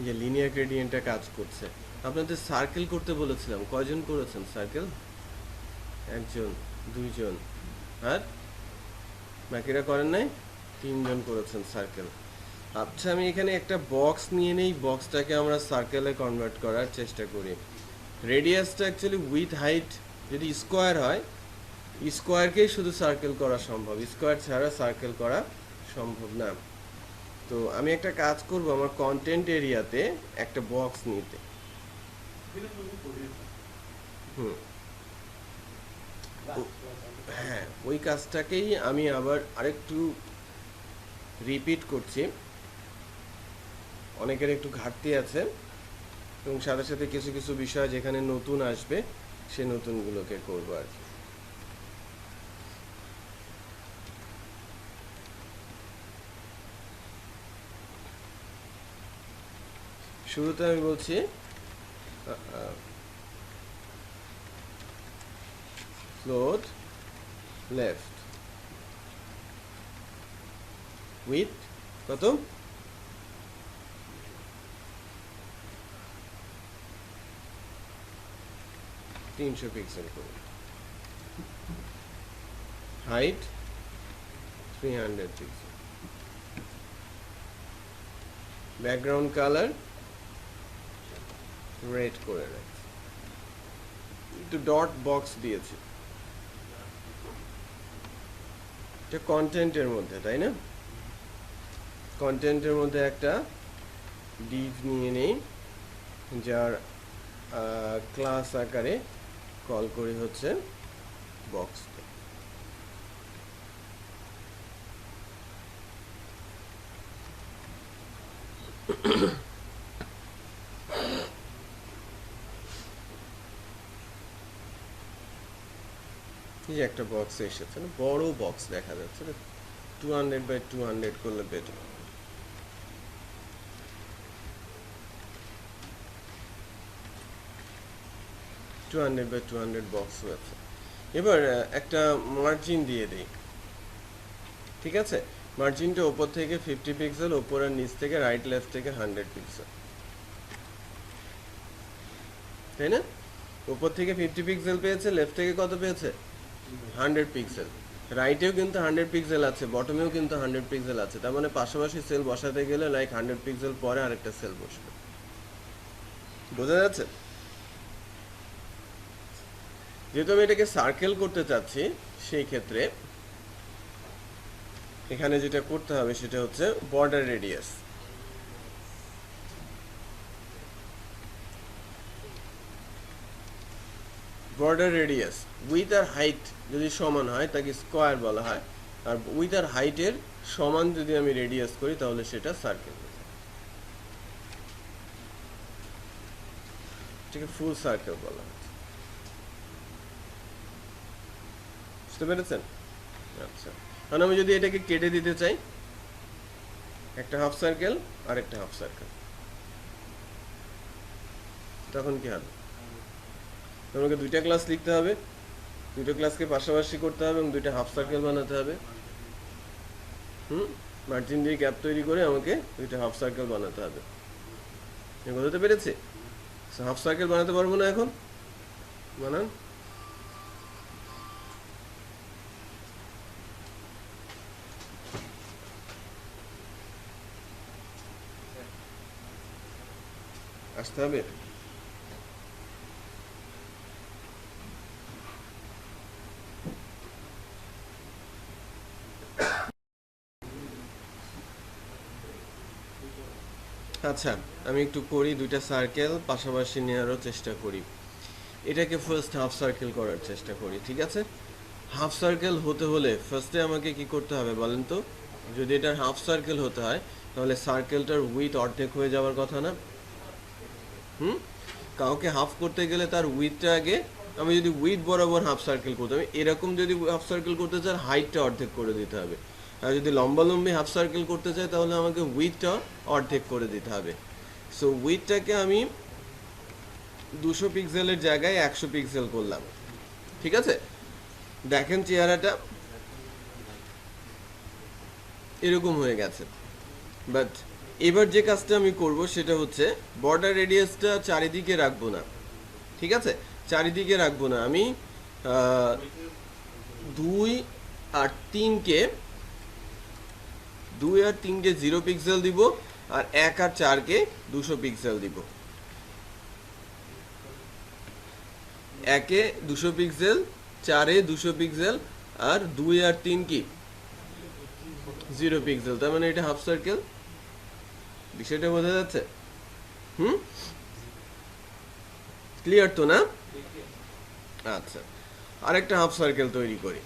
যে লিনিয়ার গ্রেডিয়েন্টটা কাজ করছে। আপনাদের সার্কেল করতে বলেছিলাম, কয়জন করেছেন সার্কেল? 1 জন, 2 জন, আর বাকিরা করেন নাই? 3 জন করেছেন সার্কেল। আচ্ছা, আমি এখানে একটা বক্স নিয়ে নেই, বক্সটাকে আমরা সার্কেলে কনভার্ট করার চেষ্টা করি। রেডিয়াসটা অ্যাকচুয়ালি উইথ হাইট যদি স্কোয়ার হয়, স্কোয়ারকেই শুধু সার্কেল করা সম্ভব, স্কোয়ার ছাড়া সার্কেল করা সম্ভব না। তো আমি একটা কাজ করব, আমার কন্টেন্ট এরিয়াতে একটা বক্স নিতে। হ্যাঁ, ওই কাজটাকেই আমি আবার আরেকটু রিপিট করছি, অনেকের একটু ঘাটতি আছে, এবং সাথে সাথে কিছু কিছু বিষয় যেখানে নতুন আসবে, সে নতুনগুলোকে করবো আর কি। শুরুতে আমি বলছি float left with কত 300 পিক্সেল করুন, height 300 pixel, background colour red করে রাখছি, একটু ডট বক্স দিয়েছি, এটা কন্টেন্টের মধ্যে, তাই না? কন্টেন্টের মধ্যে একটা ডিভ নিয়ে নেই, যার ক্লাস আকারে কল করি হচ্ছে বক্স। এই যে একটা বক্স এসেছে না, বড় বক্স দেখা যাচ্ছে না, 200 বাই 200 করলে বেটার। বাই 200 বক্স হয়েছে। এবার একটা মার্জিন দিয়ে দিই, ঠিক আছে? মার্জিনটা ওপর থেকে 50 পিক্সেল, ওপর আর নিচ থেকে রাইট লেফট থেকে 100 পিক্সেল, তাই না? উপর থেকে 50 পিক্সেল পেয়েছে, লেফট থেকে কত পেয়েছে? 100 পিক্সেল। রাইটেও কিন্তু 100 পিক্সেল আছে, বটমেও কিন্তু 100 পিক্সেল আছে, তার মানে পাশাপাশি সেল বসাতে গেলে লাইক 100 পিক্সেল পরে আরেকটা সেল বসবে। বোঝা যাচ্ছে? যেহেতু আমি এটাকে সার্কেল করতে চাচ্ছি, সেই ক্ষেত্রে এখানে যেটা করতে হবে সেটা হচ্ছে border radius. Border radius width আর হাইট যদি সমান হয় তাকে স্কোয়ার বলা হয়, আর উইথ আর হাইটের সমান যদি আমি রেডিয়াস করি তাহলে সেটা সার্কেল, ঠিক আছে? ফুল সার্কেল বলা হয়, বুঝতে পেরেছেন? আচ্ছা, কারণ আমি যদি এটাকে কেটে দিতে চাই, একটা হাফ সার্কেল আর একটা হাফ সার্কেল, তখন কি হবে? তোমাকে দুইটা ক্লাস লিখতে হবে, দুটো ক্লাসকে পাশাপাশি করতে হবে এবং দুইটা হাফ সার্কেল বানাতে হবে। মার্জিন দিয়ে গ্যাপ তৈরি করে আমাকে দুইটা হাফ সার্কেল বানাতে হবে। বুঝতে পেরেছি? হাফ সার্কেল বানাতে পারবো না এখন? বানান। আসতে হবে। আচ্ছা, আমি একটু করি, দুইটা সার্কেল পাশাপাশি নেওয়ারও চেষ্টা করি। এটাকে ফার্স্ট হাফ সার্কেল করার চেষ্টা করি, ঠিক আছে? হাফ সার্কেল হতে হলে ফার্স্টে আমাকে কি করতে হবে বলেন তো? যদি এটার হাফ সার্কেল হতে হয় তাহলে সার্কেলটার উইথ অর্ধেক হয়ে যাওয়ার কথা না? কাউকে হাফ করতে গেলে তার উইথটা আগে, আমি যদি উইথ বরাবর হাফ সার্কেল করতে হবে, এরকম যদি হাফ সার্কেল করতে চাই হাইটটা অর্ধেক করে দিতে হবে। আর যদি লম্বালম্বি হাফ সার্কেল করতে চাই তাহলে আমাকে উইথটা অর্ধেক করে দিতে হবে। সো উইথটাকে আমি 200 পিক্সেলের জায়গায় 100 পিক্সেল করলাম, ঠিক আছে? দেখেন চেহারাটা এরকম হয়ে গেছে। বাট এবার যে কাজটা আমি করব সেটা হচ্ছে বর্ডার রেডিয়াসটা চারিদিকে রাখবো না, ঠিক আছে? চারিদিকে রাখবো না, আমি 2 আর 3কে 0 পিক্সেল দিব, আর 1 আর 4কে 200 পিক্সেল দিব। 1-এ 200 পিক্সেল, 4-এ 200 পিক্সেল, আর 2 আর 3 কি 0 পিক্সেল। তার মানে এটা হাফ সার্কেল। বিষয়টা বোঝা যাচ্ছে? ক্লিয়ার তো না? আচ্ছা, আরেকটা হাফ সার্কেল তৈরি করি।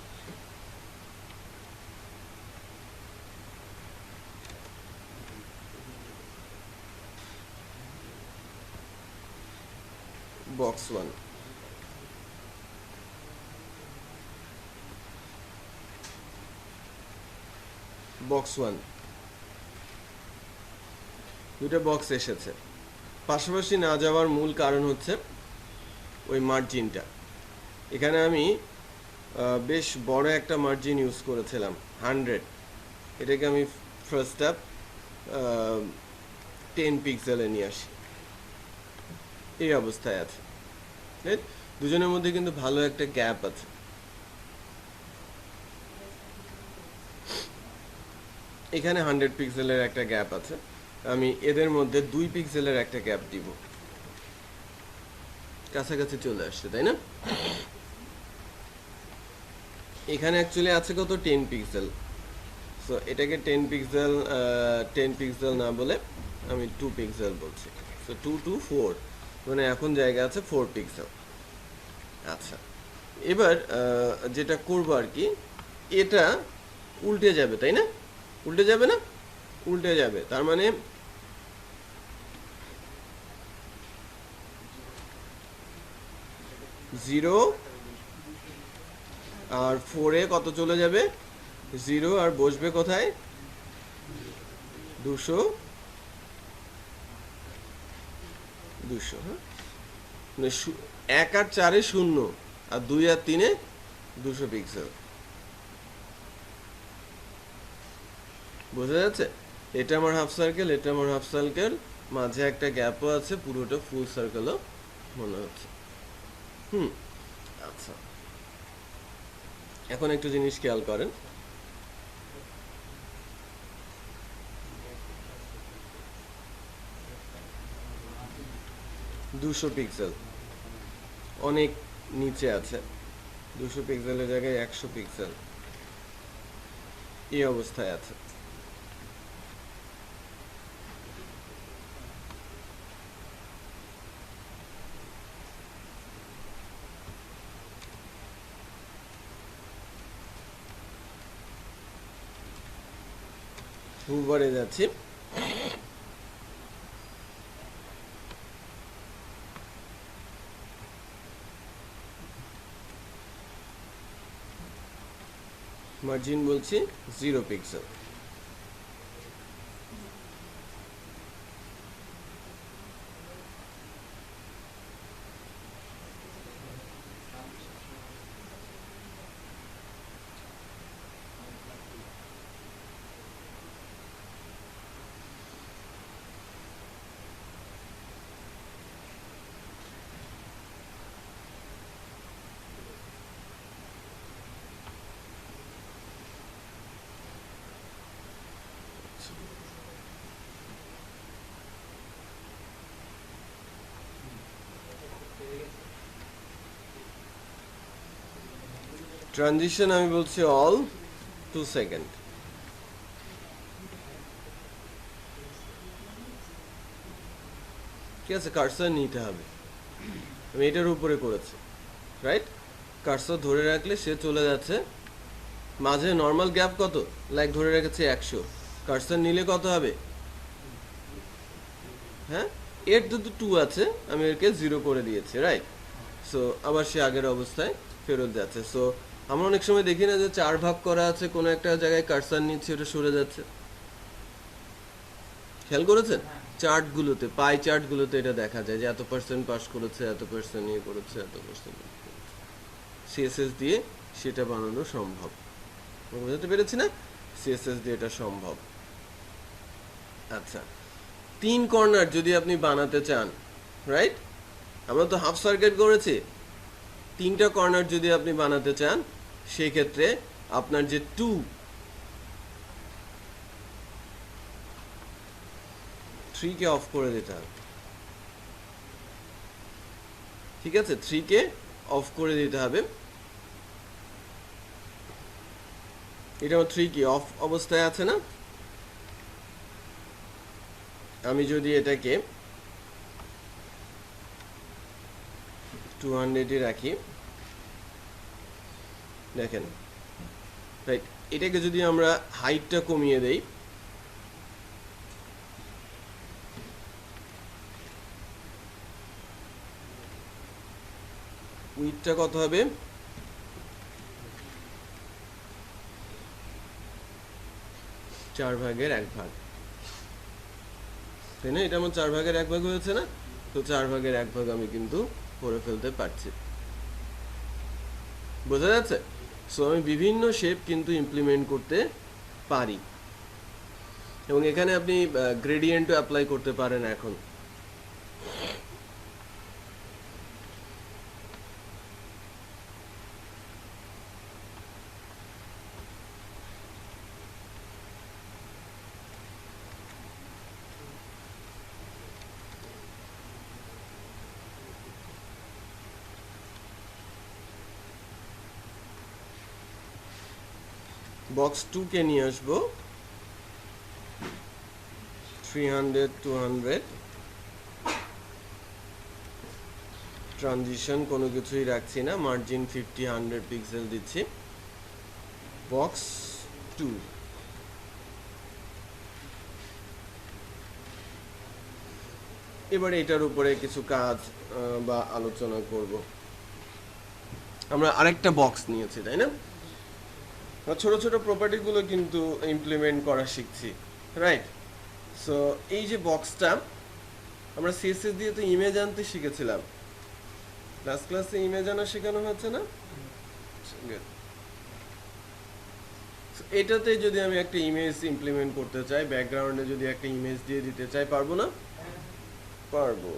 বক্স 1, বক্স 1, দুটো বক্স এসেছে। পাশাপাশি না যাওয়ার মূল কারণ হচ্ছে ওই মার্জিনটা। এখানে আমি বেশ বড় একটা মার্জিন ইউজ করেছিলাম 100, এটাকে আমি ফার্স্ট স্টেপ 10 পিক্সেলে নিয়ে আসি, এই অবস্থায় আছে। দুজনের মধ্যে কিন্তু ভালো একটা গ্যাপ আছে। এখানে 100 পিক্সেলের একটা গ্যাপ আছে, আমি এদের মধ্যে 2 পিক্সেলের একটা গ্যাপ দিব, কাছাকাছি চলে আসছে তাই না? এখানে অ্যাকচুয়ালি আছে কত 10 পিক্সেল, সো এটাকে 10 পিক্সেল না বলে আমি 2 পিক্সেল বলছি। সো 2 to 4 মানে এখন জায়গা আছে 4 পিক্সেল। আচ্ছা, এবার যেটা করবো আর কি, এটা উল্টে যাবে তাই না? উল্টে যাবে না? উল্টে যাবে, তার মানে জিরো আর 4-এ কত চলে যাবে? 0 আর বসবে কোথায়? 200 200, হ্যাঁ, মানে 1 আর 4-এ 0, আর 2 আর 3-এ 200 পিক্সেল। বোঝা যাচ্ছে? এটা আমার হাফ সার্কেল, এটা আমার হাফ সার্কেল, মাঝে একটা গ্যাপও আছে, পুরোটা ফুল সার্কেলও মনে হচ্ছে। আচ্ছা, এখন একটু জিনিস খেয়াল করেন, দুশো পিক্সেল অনেক নিচে আছে, 200 পিক্সেলের জায়গায় 100 পিক্সেল এই অবস্থায় আছে। হুবারে যাচ্ছি, মার্জিন বলছি 0 পিক্সেল। ট্রানজিশন আমি বলছি অল 2 সেকেন্ড। ঠিক আছে, কার্সার নিতে হবে, আমি এটার উপরে করেছি, রাইট? কার্সার ধরে রাখলে সে চলে যাচ্ছে মাঝে, নর্মাল গ্যাপ কত, লাইক ধরে রেখেছি 100, কার্সার নিলে কত হবে? হ্যাঁ, এর যদি 2 আছে আমি এরকে 0 করে দিয়েছি, রাইট? সো আবার সে আগের অবস্থায় ফেরত যাচ্ছে। সো আমরা অনেক সময় দেখি না যে 4 ভাগ করা আছে, কোনো একটা জায়গায় কার্সার নিচ্ছে, ওটা সরে যাচ্ছে, খেয়াল করেছেন? চার্টগুলোতে, পাই চার্টগুলোতে এটা দেখা যায় যে এত পার্সেন্ট পাস করেছে, এত পার্সেন্ট ইয়ে করেছে, এত পার্সেন্ট। সিএসএস দিয়ে সেটা বানানো সম্ভব, বুঝতে পেরেছি না? সিএসএস দিয়ে এটা সম্ভব। আচ্ছা, 3 কর্নার যদি আপনি বানাতে চান, রাইট? আমরা তো হাফ সার্কেল করেছি, 3টা কর্নার যদি আপনি বানাতে চান, সেই ক্ষেত্রে আপনার যে 3-কে অফ করে দিতে হবে। ঠিক আছে, 3-কে অফ করে দিতে হবে। এটা আমার 3 কি অফ অবস্থায় আছে না? আমি যদি এটাকে 200-এ রাখি, দেখেন, রাইট? এটাকে যদি আমরা হাইটটা কমিয়ে দেই, উইডথটা কত হবে? 4/1 তাই না? এটা আমার 4/1 হয়েছে না? তো 4/1 আমি কিন্তু করে ফেলতে পারছি, বোঝা যাচ্ছে? সো আমি বিভিন্ন শেপ কিন্তু ইমপ্লিমেন্ট করতে পারি, এবং এখানে আপনি গ্রেডিয়েন্টও অ্যাপ্লাই করতে পারেন। এখন বক্স 2 কে নিয়ে আসবো 300 200 ট্রানজিশন কোনো কিছুই রাখছি না, মার্জিন 50 100 পিক্সেল দিচ্ছি। বক্স 2 এবারে এটার উপরে কিছু কাজ বা আলোচনা করব। আমরা আরেকটা বক্স নিয়েছি, তাই না? ছোট ছোট প্রপার্টিগুলো কিন্তু ইমপ্লিমেন্ট করা শিখছি, রাইট? সো এই যে বক্সটা, আমরা সিএসএস দিয়ে তো ইমেজ আনতে শিখেছিলাম, ক্লাসে ইমেজ আনা শেখানো হচ্ছে না? এটাতে যদি আমি একটা ইমেজ ইমপ্লিমেন্ট করতে চাই, ব্যাকগ্রাউন্ডে যদি একটা ইমেজ দিয়ে দিতে চাই, পারবো না? পারবো।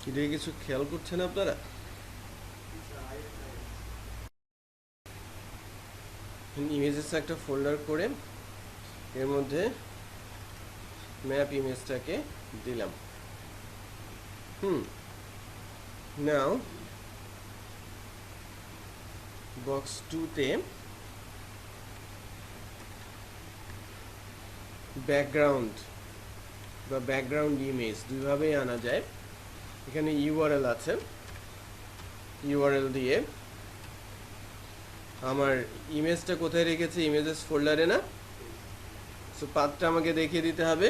এদিকে কিছু খেয়াল করছেন আপনারা? ইমেজেস একটা ফোল্ডার করে এর মধ্যে ম্যাপ ইমেজটাকে দিলাম। নাও বক্স 2 তে ব্যাকগ্রাউন্ড বা ব্যাকগ্রাউন্ড ইমেজ দুইভাবেই আনা যায়। এখানে ইউআরএল আছে, ইউআরএল দিয়ে আমার ইমেজটা কোথায় রেখেছি, ইমেজেস ফোল্ডারে না? সো পাথটা আমাকে দেখিয়ে দিতে হবে।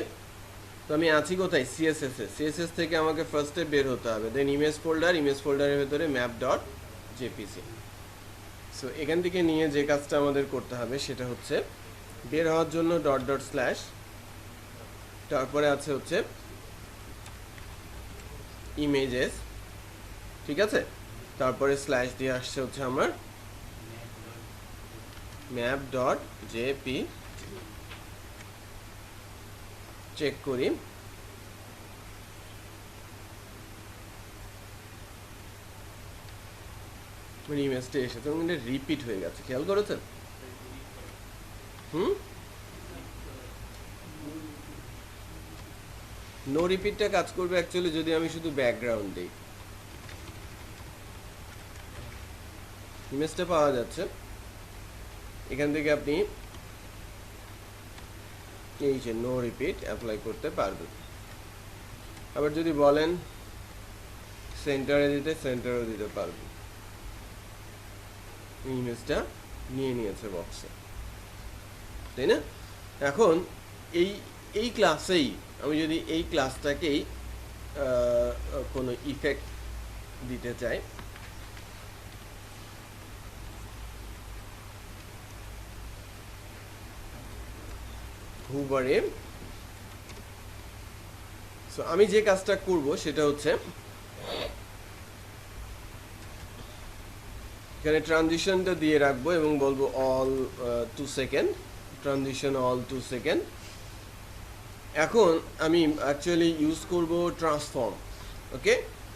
তো আমি আছি কোথায়? সিএসএস থেকে আমাকে ফার্স্টে বের হতে হবে, দেন ইমেজ ফোল্ডারের ভেতরে ম্যাপ ডট জেপিসি। সো এখান থেকে নিয়ে যে কাজটা আমাদের করতে হবে সেটা হচ্ছে বের হওয়ার জন্য ডট ডট স্ল্যাশ, তারপরে আছে হচ্ছে ইমেজেস, ঠিক আছে? তারপরে স্ল্যাশ দিয়ে আসছে হচ্ছে আমার ম্যাপ ডট জেপি। চেক করি, মানে ইমেজটা এসেছে এবং এটা রিপিট হয়ে গেছে, খেয়াল করেছেন? নো রিপিটটা কাজ করবে অ্যাকচুয়ালি যদি আমি শুধু ব্যাকগ্রাউন্ড দিই। ইমেজটা পাওয়া যাচ্ছে, এখান থেকে আপনি এই যে নো রিপিট অ্যাপ্লাই করতে পারবেন। আবার যদি বলেন সেন্টারে দিতে, সেন্টারেও দিতে পারবেন। ইমেজটা নিয়ে নিয়েছে বক্সে, তাই না? এখন এই ক্লাসেই আমি যদি এই ক্লাসটাকেই কোনো ইফেক্ট দিতে চাই, হুবারে। সো আমি যে কাজটা করব সেটা হচ্ছে এখানে ট্রানজিশনটা দিয়ে রাখবো এবং বলবো all 2 second, transition all 2 second. এখন আমি অ্যাকচুয়ালি ইউজ করব ট্রান্সফর্ম। ওকে,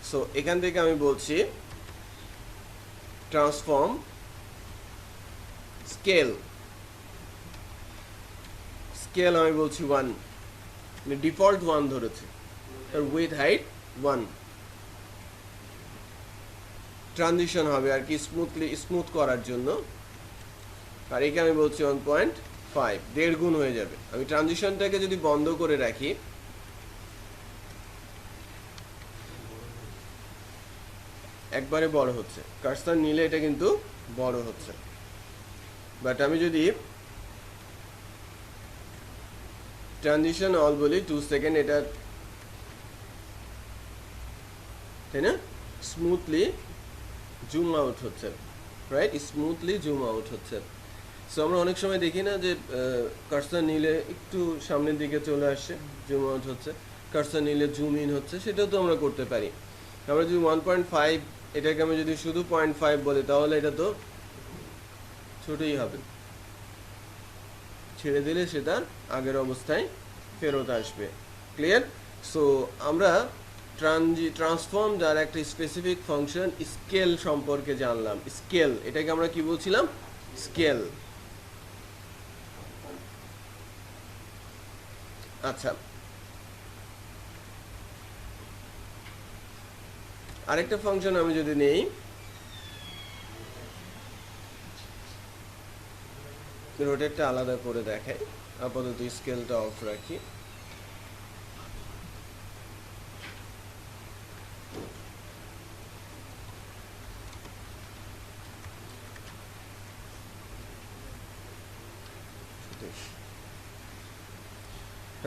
সো এখান থেকে আমি বলছি ট্রান্সফর্ম স্কেল, স্কেল আমি বলছি 1, মানে ডিফল্ট 1 ধরেছে, আর উইথ হাইট 1। ট্রানজিশন হবে আর কি স্মুথ করার জন্য, আর একে আমি বলছি 1.5, 1.5 গুণ হয়ে যাবে। আমি ট্রানজিশনটাকে যদি বন্ধ করে রাখি, একবারে বড় হচ্ছে, কার্সার নিলে এটা কিন্তু বড় হচ্ছে। বাট আমি যদি ট্রানজিশন অল বলি 2 সেকেন্ড, এটা তাই না স্মুথলি জুম আউট হচ্ছে, রাইট, স্মুথলি জুম আউট হচ্ছে। সো আমরা অনেক সময় দেখি না যে কার্সার নিলে একটু সামনের দিকে চলে আসছে, জুম আউট হচ্ছে, কার্সার নিলে জুম ইন হচ্ছে, সেটাও তো আমরা করতে পারি। আমরা যদি 1.5 এটাকে আমি যদি শুধু 0.5 বলি, তাহলে এটা তো ছোটই হবে, ছেড়ে দিলে সেটা আগের অবস্থায় ফেরত আসবে। ক্লিয়ার? সো আমরা ট্রান্সফর্ম যার একটা স্পেসিফিক ফাংশন স্কেল সম্পর্কে জানলাম। স্কেল, এটাকে আমরা কি বলছিলাম? স্কেল। আচ্ছা, আরেকটা ফাংশন আমি যদি নেই, রোটেটটা আলাদা করে দেখাই, আপাতত স্কেলটা অফ রাখি।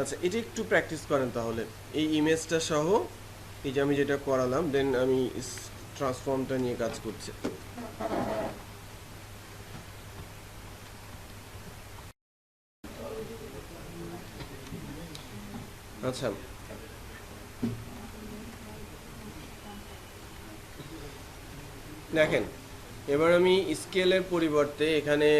আচ্ছা, এটা একটু প্র্যাকটিস করেন তাহলে, এই ইমেজটা সহ, এই যে আমি যেটা করালাম, দেন আমি ট্রান্সফর্মটা নিয়ে কাজ করছি। আচ্ছা, দেখেন এবার আমি স্কেলের পরিবর্তে এখানে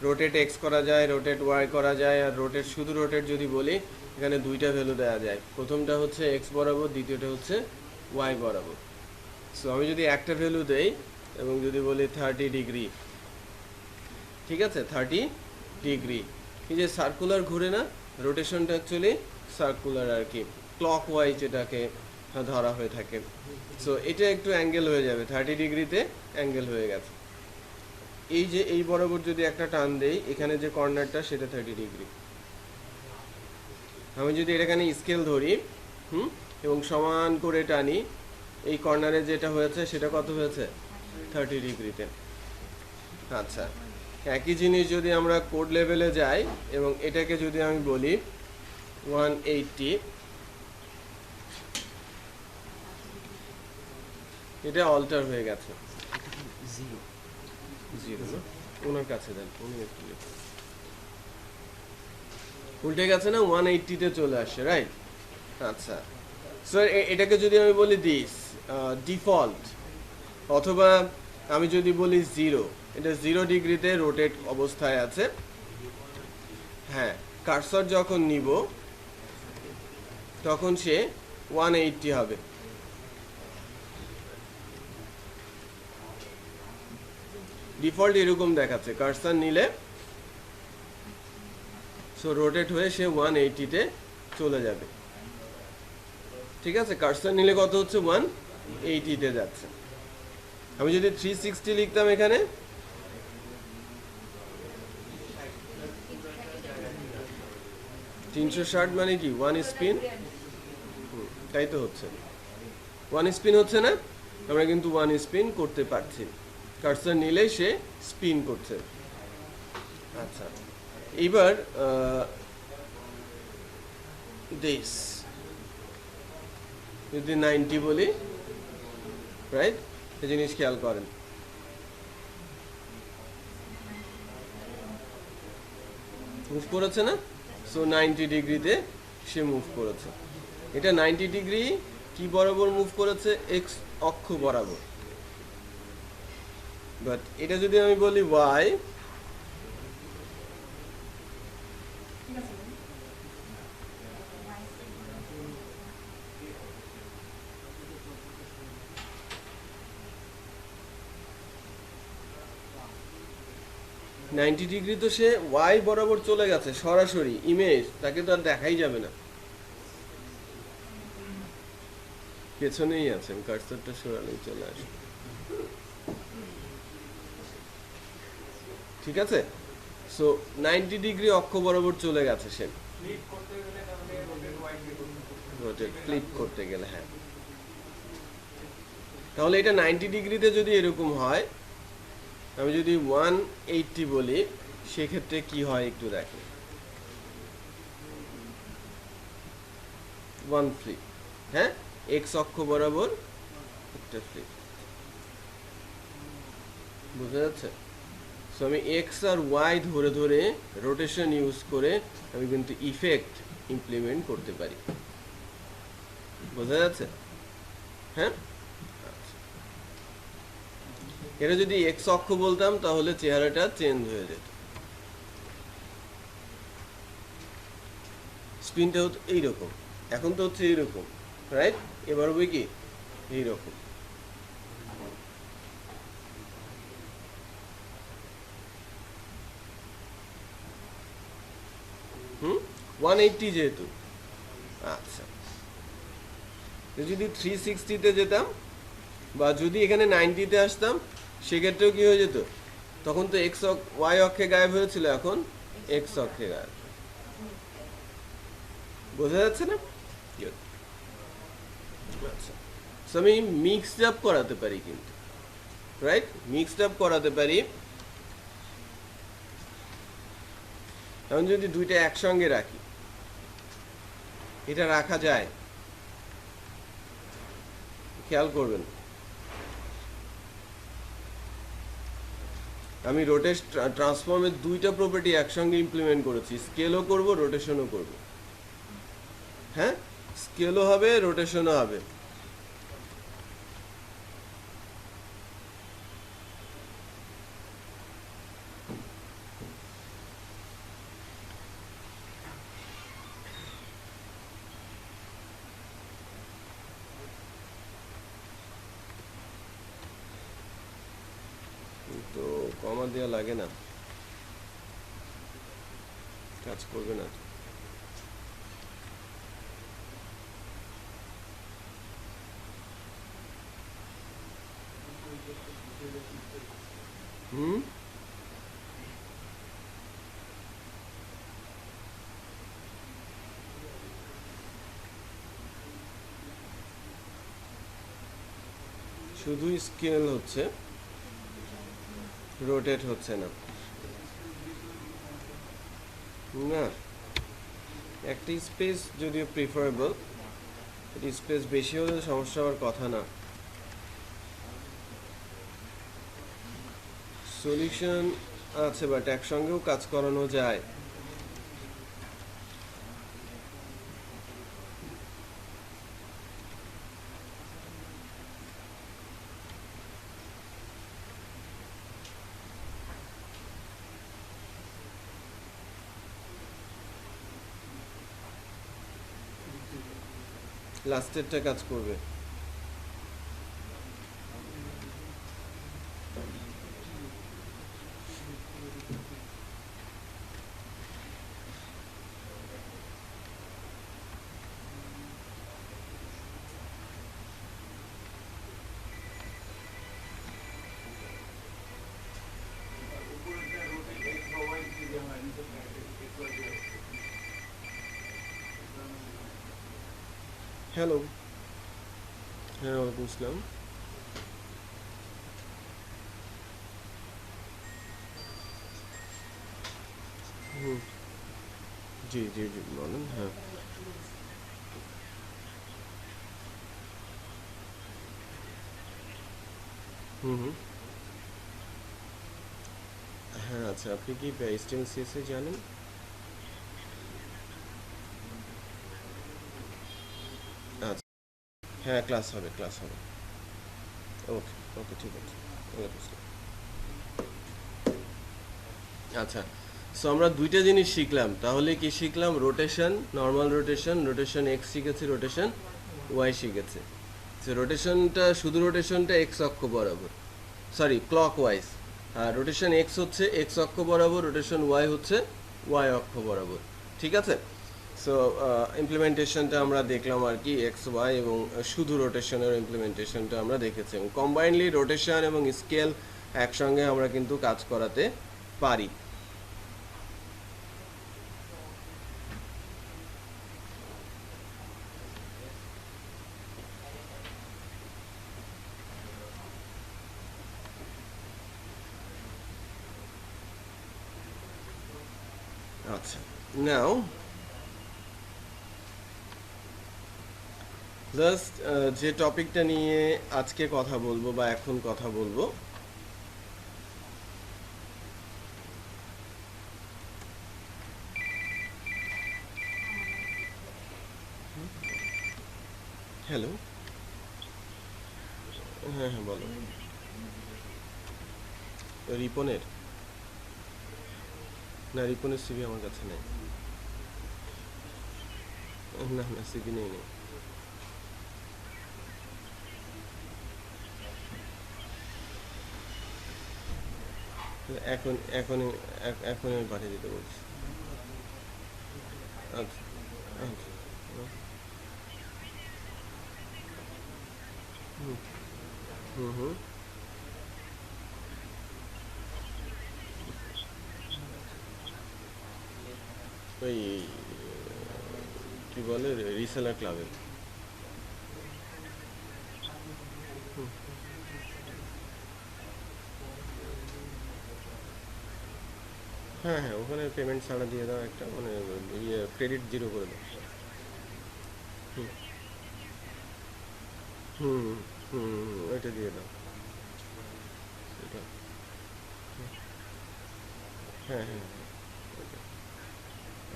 রোটেট এক্স করা যায়, রোটেট ওয়াই করা যায়, আর রোটেট শুধু রোটেট যদি বলি, এখানে দুইটা ভ্যালু দেওয়া যায়। প্রথমটা হচ্ছে এক্স বরাবর, দ্বিতীয়টা হচ্ছে ওয়াই বরাবর। সো আমি যদি একটা ভ্যালু দেই এবং যদি বলি 30 ডিগ্রি, ঠিক আছে, 30 ডিগ্রি, এই যে সার্কুলার ঘুরে না, রোটেশনটা অ্যাকচুয়ালি সার্কুলার আর কি, ক্লক ওয়াইজ এটাকে ধরা হয়ে থাকে। সো এটা একটু অ্যাঙ্গেল হয়ে যাবে, 30 ডিগ্রিতে অ্যাঙ্গেল হয়ে গেছে। এই যে এই বরাবর যদি একটা টান দেই, এখানে যে কর্নারটা সেটা 30 ডিগ্রি। আমি যদি এখানে স্কেল ধরি এবং সমান করে টানি, এই কর্নারে যেটা হয়েছে সেটা কত হয়েছে? 30 ডিগ্রিতে। আচ্ছা, একই জিনিস যদি আমরা কোড লেভেলে যাই এবং এটাকে যদি আমি বলি 180, এটা অল্টার হয়ে গেছে, জিরো না, ওনার কাছে দেন, উনি একটু উল্টে গেছে না, 180-তে চলে আসে, রাইট? আচ্ছা, সো এটাকে যদি আমি বলি দিস ডিফল্ট, অথবা আমি যদি বলি 0, এটা 0 ডিগ্রিতে রোটেট অবস্থায় আছে। হ্যাঁ, কার্সর যখন নিব তখন সে 180 হবে। ডিফল্ট এরকম দেখাচ্ছে, কার্সর নিলে সো রোটেট হয়ে সে 180-তে চলে যাবে। ঠিক আছে, কার্সর নিলে কত হচ্ছে? 180-তে যাচ্ছে। আমি যদি 360 লিখতাম এখানে, $360 মানে কি? 1 স্পিন, তাই তো হচ্ছে 1 স্পিন হচ্ছে না? আমরা কিন্তু 1 স্পিন করতে পারছি, কার্সর নিলেই সে স্পিন করছে। আচ্ছা, এবার দিস যদি 90 বলি, রাইট, এই জিনিস খেয়াল করেন, মুভ করেছে না? সো 90 ডিগ্রিতে সে মুভ করেছে। এটা 90 ডিগ্রি কি বরাবর মুভ করেছে? এক্স অক্ষ বরাবর। বাট এটা যদি আমি বলি ওয়াই, নাইনটি ডিগ্রি তো সে ওয়াই বরাবর চলে গেছে সরাসরি, ইমেজ তাকে তো আর দেখাই যাবে না। পেছনেই আছেন, কার্সরটা সরালেই চলে আসবে। ঠিক আছে, সো 90 ডিগ্রি অক্ষ বরাবর চলে গেছে সে, রোটেট ফ্লিপ করতে গেলে। হ্যাঁ, তাহলে এটা 90 ডিগ্রিতে যদি এরকম হয়, আমি যদি 180 বলি, সেক্ষেত্রে কি হয় একটু দেখেন। 1 ফ্লিপ, হ্যাঁ, এক্স অক্ষ বরাবর একটা ফ্লিপ, বুঝা যাচ্ছে? সো আমি এক্স আর ওয়াই ধরে ধরে রোটেশন ইউজ করে আমি কিন্তু ইফেক্ট ইমপ্লিমেন্ট করতে পারি, বোঝা যাচ্ছে? হ্যাঁ, আচ্ছা। এটা যদি এক্স অক্ষ বলতাম তাহলে চেহারাটা চেঞ্জ হয়ে যেত, স্পিনটা হতো এইরকম, এখন তো হচ্ছে এইরকম, রাইট? এবার হবে কি এইরকম। হুম, 180 যেহেতু, আচ্ছা। যদি 360-তে যেতাম বা যদি এখানে 90-তে আসতাম, সেক্ষেত্রেও কি হয়ে যেত? তখন তো এক্স ওয়াই অক্ষে গায়েব হয়েছিল, এখন এক্স অক্ষে গায়েব। বোঝা যাচ্ছে না? আচ্ছা, সো আমি মিক্সড আপ করাতে পারি কিন্তু, রাইট? মিক্সড আপ করাতে পারি। এখন যদি দুইটা একসঙ্গে রাখি, এটা রাখা যায়, খেয়াল করবেন। আমি রোটেট ট্রান্সফর্মের দুইটা প্রপার্টি একসঙ্গে ইমপ্লিমেন্ট করেছি, স্কেলও করব, রোটেশনও করব। হ্যাঁ, স্কেলও হবে, রোটেশনও হবে। তো কমা দেওয়া লাগে না, কাজ করবে না। হুম, শুধুই স্কেল হচ্ছে, রোটেট হচ্ছে না। না, একটা স্পেস যদিও প্রিফারেবল, স্পেস বেশি হলে সমস্যা হওয়ার কথা না। সলিউশন আছে, বাট একসঙ্গেও কাজ করানো যায়। লাস্টেরটা কাজ করবে। হ্যালো, হ্যাঁ, ওয়ালাইকুম আসসালাম। হুম, জি জি জি, বলেন। হ্যাঁ, হুম হুম, হ্যাঁ। আচ্ছা, আপনি কি HTML CSS জানেন? হ্যাঁ ক্লাস হবে ওকে ওকে ঠিক আছে ওয়ালাইকুম আসসালাম। আচ্ছা, সো আমরা দুইটা জিনিস শিখলাম। তাহলে কি শিখলাম? Rotation, normal rotation, rotation x শিখেছি, রোটেশন ওয়াই শিখেছি। সো রোটেশনটা, শুধু রোটেশনটা এক্স অক্ষ বরাবর, সরি ক্লক ওয়াইজ। আর রোটেশন এক্স হচ্ছে এক্স অক্ষ বরাবর, রোটেশন ওয়াই হচ্ছে ওয়াই অক্ষ বরাবর। ঠিক আছে? সো ইমপ্লিমেন্টেশনটা আমরা দেখলাম আর কি, এক্স ওয়াই এবং শুধু রোটেশনের ইমপ্লিমেন্টেশনটা আমরা দেখেছি, এবং কম্বাইনলি রোটেশন এবং স্কেল একসঙ্গে আমরা কিন্তু কাজ করাতে পারি। আচ্ছা, নাও জাস্ট যে টপিকটা নিয়ে আজকে কথা বলবো বা এখন কথা বলবো, হ্যালো, হ্যাঁ হ্যাঁ বলো। রিপনের, না রিপনের সিভি আমার কাছে নেই। না না সিভি নেই নেই। এখন এখন এখন আমি পাঠিয়ে দিতে বলছি। আচ্ছা আচ্ছা হুম হুম হুম। ওই কি বলে, রিসেলার ক্লাবে। হ্যাঁ হ্যাঁ, ওখানে পেমেন্ট ছাড়া দিয়ে দাও একটা, মানে ইয়ে ক্রেডিট জিরো করে দাও। হুম হুম হুম ওইটা দিয়ে দাও। এটা হ্যাঁ হ্যাঁ ওকে।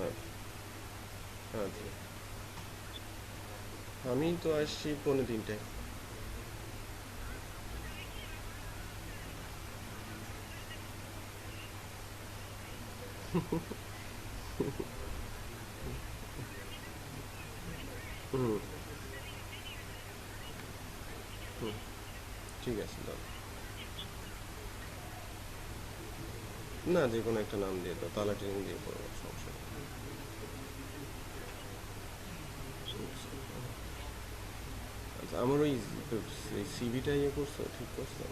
আচ্ছা আচ্ছা, আমি তো আসছি 2:45। হুম হুম ঠিক আছে দাও। না, যে কোনো একটা নাম দিয়ে দাও, তালা ট্রেনিং দিয়ে করবো, সমস্যা নেই। আচ্ছা, আমার ওই সিভিটা ইয়ে করছো, ঠিক করছো?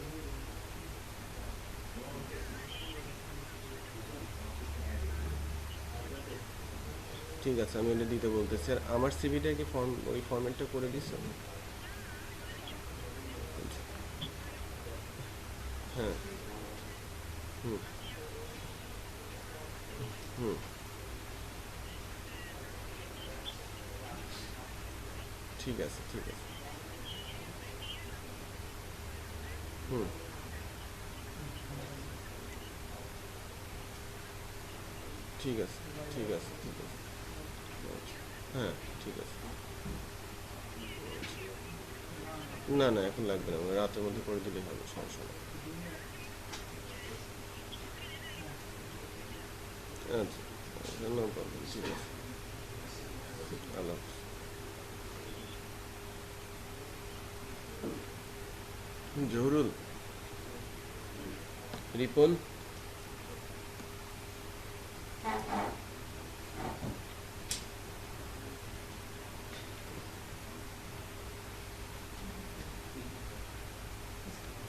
ঠিক আছে, আমি এটা দিতে বলতেছি। আর আমার সিভিটা কি ফর্ম, ওই ফর্মেটটা করে দিছো? হ্যাঁ হুম হুম ঠিক আছে ঠিক আছে। হুম ঠিক আছে ঠিক আছে ঠিক আছে। হ্যাঁ ঠিক আছে। না না এখন লাগবে না, মানে রাতের মধ্যে করে দিলেই হবে, সমস্যা নেই। আচ্ছা, নো প্রবলেম, ঠিক আছে। আল্লাহ হাফেজ। জহুরুল, রিপন,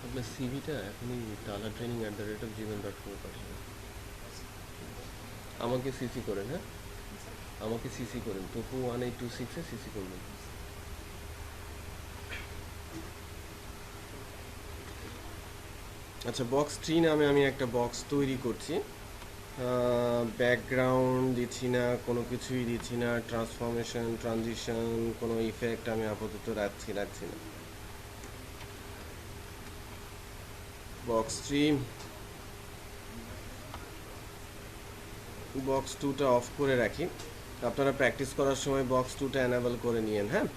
আপনার সিভিটা এখনই talartraining@gmail.com পাঠাবেন। আমাকে সিসি করেন, হ্যাঁ আমাকে সিসি করেন, টোপু 1826-এ সিসি করবেন। আচ্ছা, বক্স 3 নামে আমি একটা বক্স তৈরি করছি। ব্যাকগ্রাউন্ড দিচ্ছি না, কোনো কিছুই দিচ্ছি না, ট্রান্সফরমেশন, ট্রানজিশন, কোনো ইফেক্ট আমি আপাতত রাখছি না। বক্স 3, বক্স 2টা অফ করে রাখি। আপনারা প্র্যাকটিস করার সময় বক্স 2টা এনাবেল করে নিয়েন, হ্যাঁ।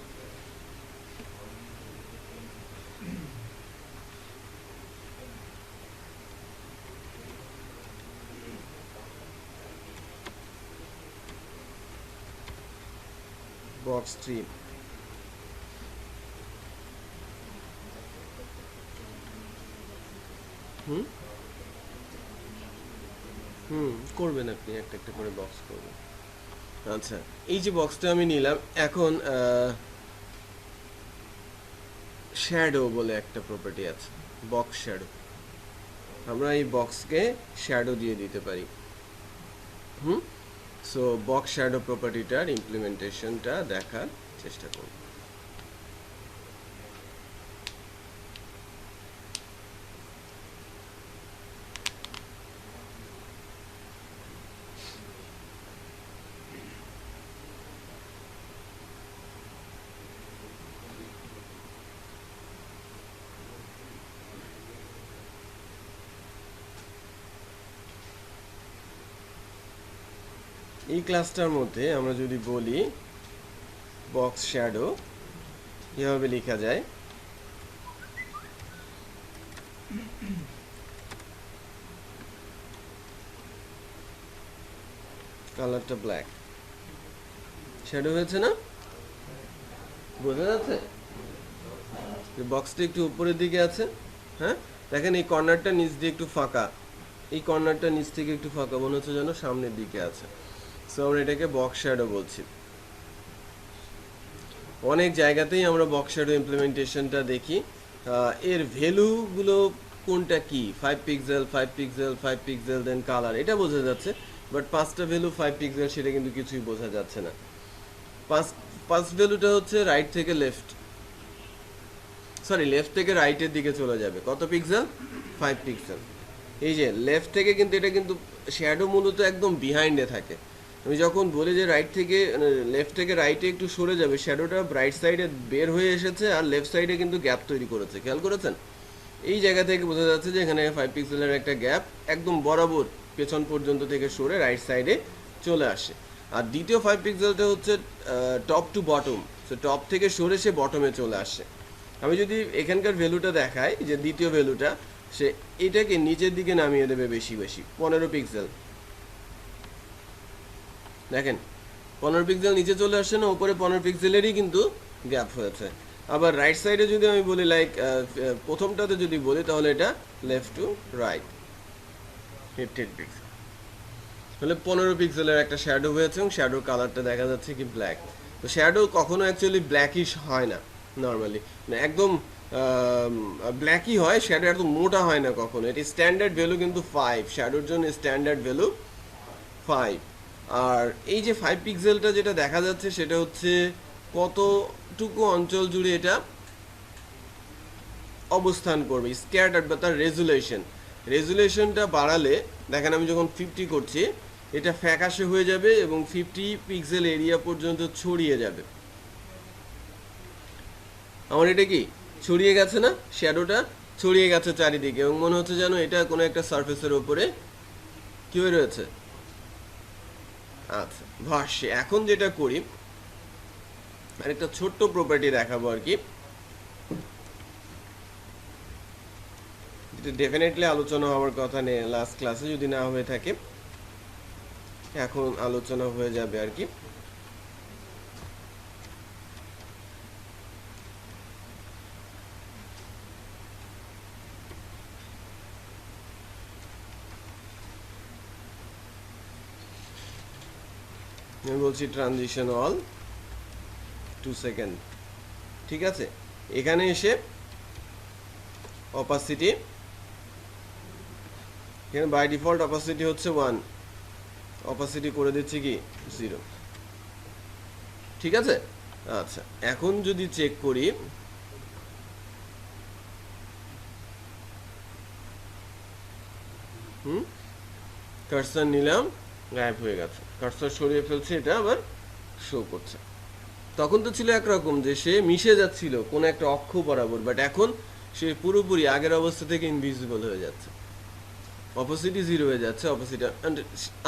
বক্স 3 হুম হুম করবেন আপনি একটা একটা করে বক্স করবেন। আচ্ছা, এই যে বক্সটা আমি নিলাম, এখন শ্যাডো বলে একটা প্রপার্টি আছে, বক্স শ্যাডো। আমরা এই বক্সকে শ্যাডো দিয়ে দিতে পারি। হুম সো বক্স শ্যাডো প্রপার্টিটার ইমপ্লিমেন্টেশনটা দেখার চেষ্টা করব। এই ক্লাসটার মধ্যে আমরা যদি বলি বক্স শ্যাডো এভাবে লেখা যায়, কালারটা ব্ল্যাক, শ্যাডো হয়েছে না? বোঝা যাচ্ছে বক্সটা একটু উপরের দিকে আছে। হ্যাঁ, দেখেন এই কর্নারটা নিচ দিয়ে একটু ফাঁকা, এই কর্নারটা নিচ থেকে একটু ফাঁকা, মনে হচ্ছে যেন সামনের দিকে আছে। সো আমরা এটাকে বক্স শ্যাডো বলছি। অনেক জায়গাতেই আমরা বক্স শ্যাডো ইমপ্লিমেন্টেশনটা দেখি। এর ভ্যালুগুলো কোনটা কি, 5 pixel 5 pixel 5 pixel then colour, এটা বোঝা যাচ্ছে। বাট পাঁচটা ভ্যালু 5 পিক্সেল সেটা কিন্তু কিছুই বোঝা যাচ্ছে না। ফার্স্ট ভ্যালুটা হচ্ছে রাইট থেকে লেফট, সরি লেফট থেকে রাইটের দিকে চলে যাবে, কত পিক্সেল? 5 পিক্সেল। এই যে লেফট থেকে, কিন্তু এটা কিন্তু শ্যাডো মূলত একদম বিহাইন্ডে থাকে। আমি যখন বলি যে রাইট থেকে লেফট থেকে রাইটে একটু সরে যাবে, শ্যাডোটা রাইট সাইডে বের হয়ে এসেছে আর লেফট সাইডে কিন্তু গ্যাপ তৈরি করেছে, খেয়াল করেছেন? এই জায়গা থেকে বোঝা যাচ্ছে যে এখানে 5 পিক্সেলের একটা গ্যাপ একদম বরাবর পেছন পর্যন্ত থেকে সরে রাইট সাইডে চলে আসে। আর দ্বিতীয় 5 পিক্সেলটা হচ্ছে top to bottom, so top থেকে সরে সে বটমে চলে আসে। আমি যদি এখানকার ভ্যালুটা দেখাই, যে দ্বিতীয় ভ্যালুটা, সে এটাকে নিচের দিকে নামিয়ে দেবে বেশি বেশি, 15 পিক্সেল। দেখেন 15 পিক্সেল নিচে চলে আসছে না, উপরে 15 পিক্সেলেরই কিন্তু গ্যাপ হয়েছে। আবার রাইট সাইডে যদি আমি বলি, লাইক প্রথমটাতে যদি বলি, তাহলে এটা লেফট টু রাইট 15 পিক্সেল, তাহলে 15 পিক্সেলের একটা শ্যাডো হয়েছে এবং শ্যাডোর কালারটা দেখা যাচ্ছে কি ব্ল্যাক। তো শ্যাডো কখনো অ্যাকচুয়ালি ব্ল্যাকিশ হয় না নর্মালি, মানে একদম ব্ল্যাকই হয়, শ্যাডো একদম মোটা হয় না কখনো। এটি স্ট্যান্ডার্ড ভ্যালু কিন্তু 5, শ্যাডোর জন্য স্ট্যান্ডার্ড ভ্যালু 5। আর এই যে 5 পিক্সেলটা যেটা দেখা যাচ্ছে, সেটা হচ্ছে কতটুকু অঞ্চল জুড়ে এটা অবস্থান করবে, স্ক্যাটার্ড বা তার রেজুলেশনটা বাড়ালে, দেখেন আমি যখন 50 করছি, এটা ফ্যাকাশে হয়ে যাবে এবং 50 পিক্সেল এরিয়া পর্যন্ত ছড়িয়ে যাবে। আমার এটা কি ছড়িয়ে গেছে না, শ্যাডোটা ছড়িয়ে গেছে চারিদিকে, এবং মনে হচ্ছে যেন এটা কোনো একটা সারফেসের উপরে কি হয়ে রয়েছে। আচ্ছা, ভাষ্যে এখন যেটা করি, আরেকটা ছোট্ট প্রপার্টি দেখাবো আর কি, যেটা ডেফিনেটলি আলোচনা হওয়ার কথা নেই লাস্ট ক্লাসে, যদি না হয়ে থাকে এখন আলোচনা হয়ে যাবে আর কি। আমি বলছি ট্রানজিশন অল 2 সেকেন্ড, ঠিক আছে? এখানে এসে অপাসিটি, এখানে বাই ডিফল্ট অপাসিটি হচ্ছে 1, অপাসিটি করে দিচ্ছি কি 0, ঠিক আছে? আচ্ছা, এখন যদি চেক করি, কার্সার নিলাম, গায়েব হয়ে গেছে, কার্সার সরিয়ে ফেলছে, এটা আবার শো করছে। তখন তো ছিল একরকম, যে সে মিশে যাচ্ছিল কোনো একটা অক্ষ বরাবর, বাট এখন সে পুরোপুরি আগের অবস্থা থেকে ইনভিজিবল হয়ে যাচ্ছে, অপোসিটি 0 হয়ে যাচ্ছে, অপোসিটি।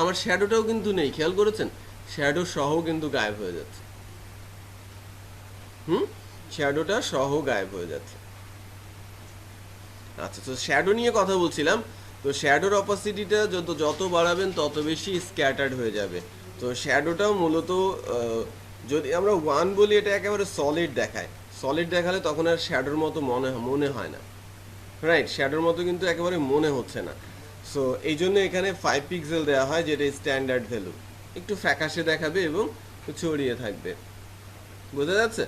আমার শ্যাডোটাও কিন্তু নেই, খেয়াল করেছেন? শ্যাডো সহ কিন্তু গায়েব হয়ে যাচ্ছে, শ্যাডোটা সহ গায়েব হয়ে যাচ্ছে। আচ্ছা, তো শ্যাডো নিয়ে কথা বলছিলাম। তো শ্যাডোর অপাসিটিটা যত বাড়াবেন তত বেশি স্ক্যাটার্ড হয়ে যাবে। তো শ্যাডোটাও মূলত যদি আমরা 1 বলি এটা একেবারে সলিড দেখায়, সলিড দেখালে তখন আর শ্যাডোর মতো মনে হয় না, রাইট? শ্যাডোর মতো কিন্তু একেবারে মনে হচ্ছে না। সো এই জন্য এখানে 5 পিক্সেল দেওয়া হয়, যেটা স্ট্যান্ডার্ড ভ্যালু, একটু ফ্যাকাশে দেখাবে এবং ছড়িয়ে থাকবে। বোঝা যাচ্ছে?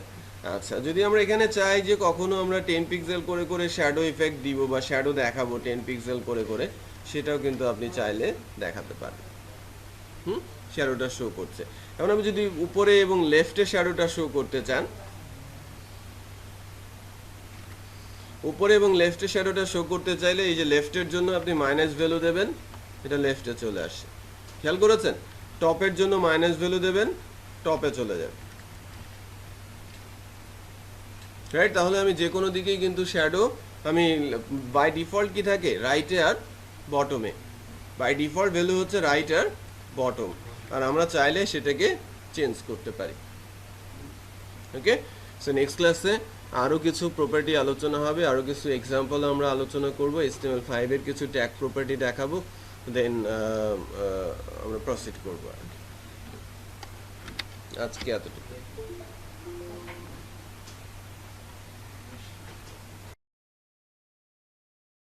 আচ্ছা, যদি আমরা এখানে চাই যে কখনো আমরা 10 পিক্সেল করে করে শ্যাডো ইফেক্ট দিব বা শ্যাডো দেখাবো 10 পিক্সেল করে করে, সেটাও কিন্তু আপনি চাইলে দেখাতে পারেন। শ্যাডোটা শো করছে। এখন আমি যদি উপরে এবং লেফটে শ্যাডোটা শো করতে চান, উপরে এবং লেফটে শ্যাডোটা শো করতে চাইলে এই যে লেফটের জন্য আপনি মাইনাস ভ্যালু দেবেন, এটা লেফটে চলে আসে। খেয়াল করেছেন? টপের জন্য মাইনাস ভ্যালু দেবেন, টপে চলে যাবে, রাইট? তাহলে আমি যে কোনো দিকেই কিন্তু শ্যাডো আমি বাই ডিফল্ট কি থাকে, রাইটে আর বটমে, বাই ডিফল্ট ভ্যালু হচ্ছে রাইট আর বটম, আর আমরা চাইলে সেটাকে চেঞ্জ করতে পারি। ওকে, সো নেক্সট ক্লাসে আরও কিছু প্রপার্টি আলোচনা হবে, আরও কিছু এক্সাম্পল আমরা আলোচনা করব, HTML5 এর কিছু ট্যাগ প্রপার্টি দেখাবো, দেন আমরা প্রসিড করবো আর কি। আজকে এতটুকু।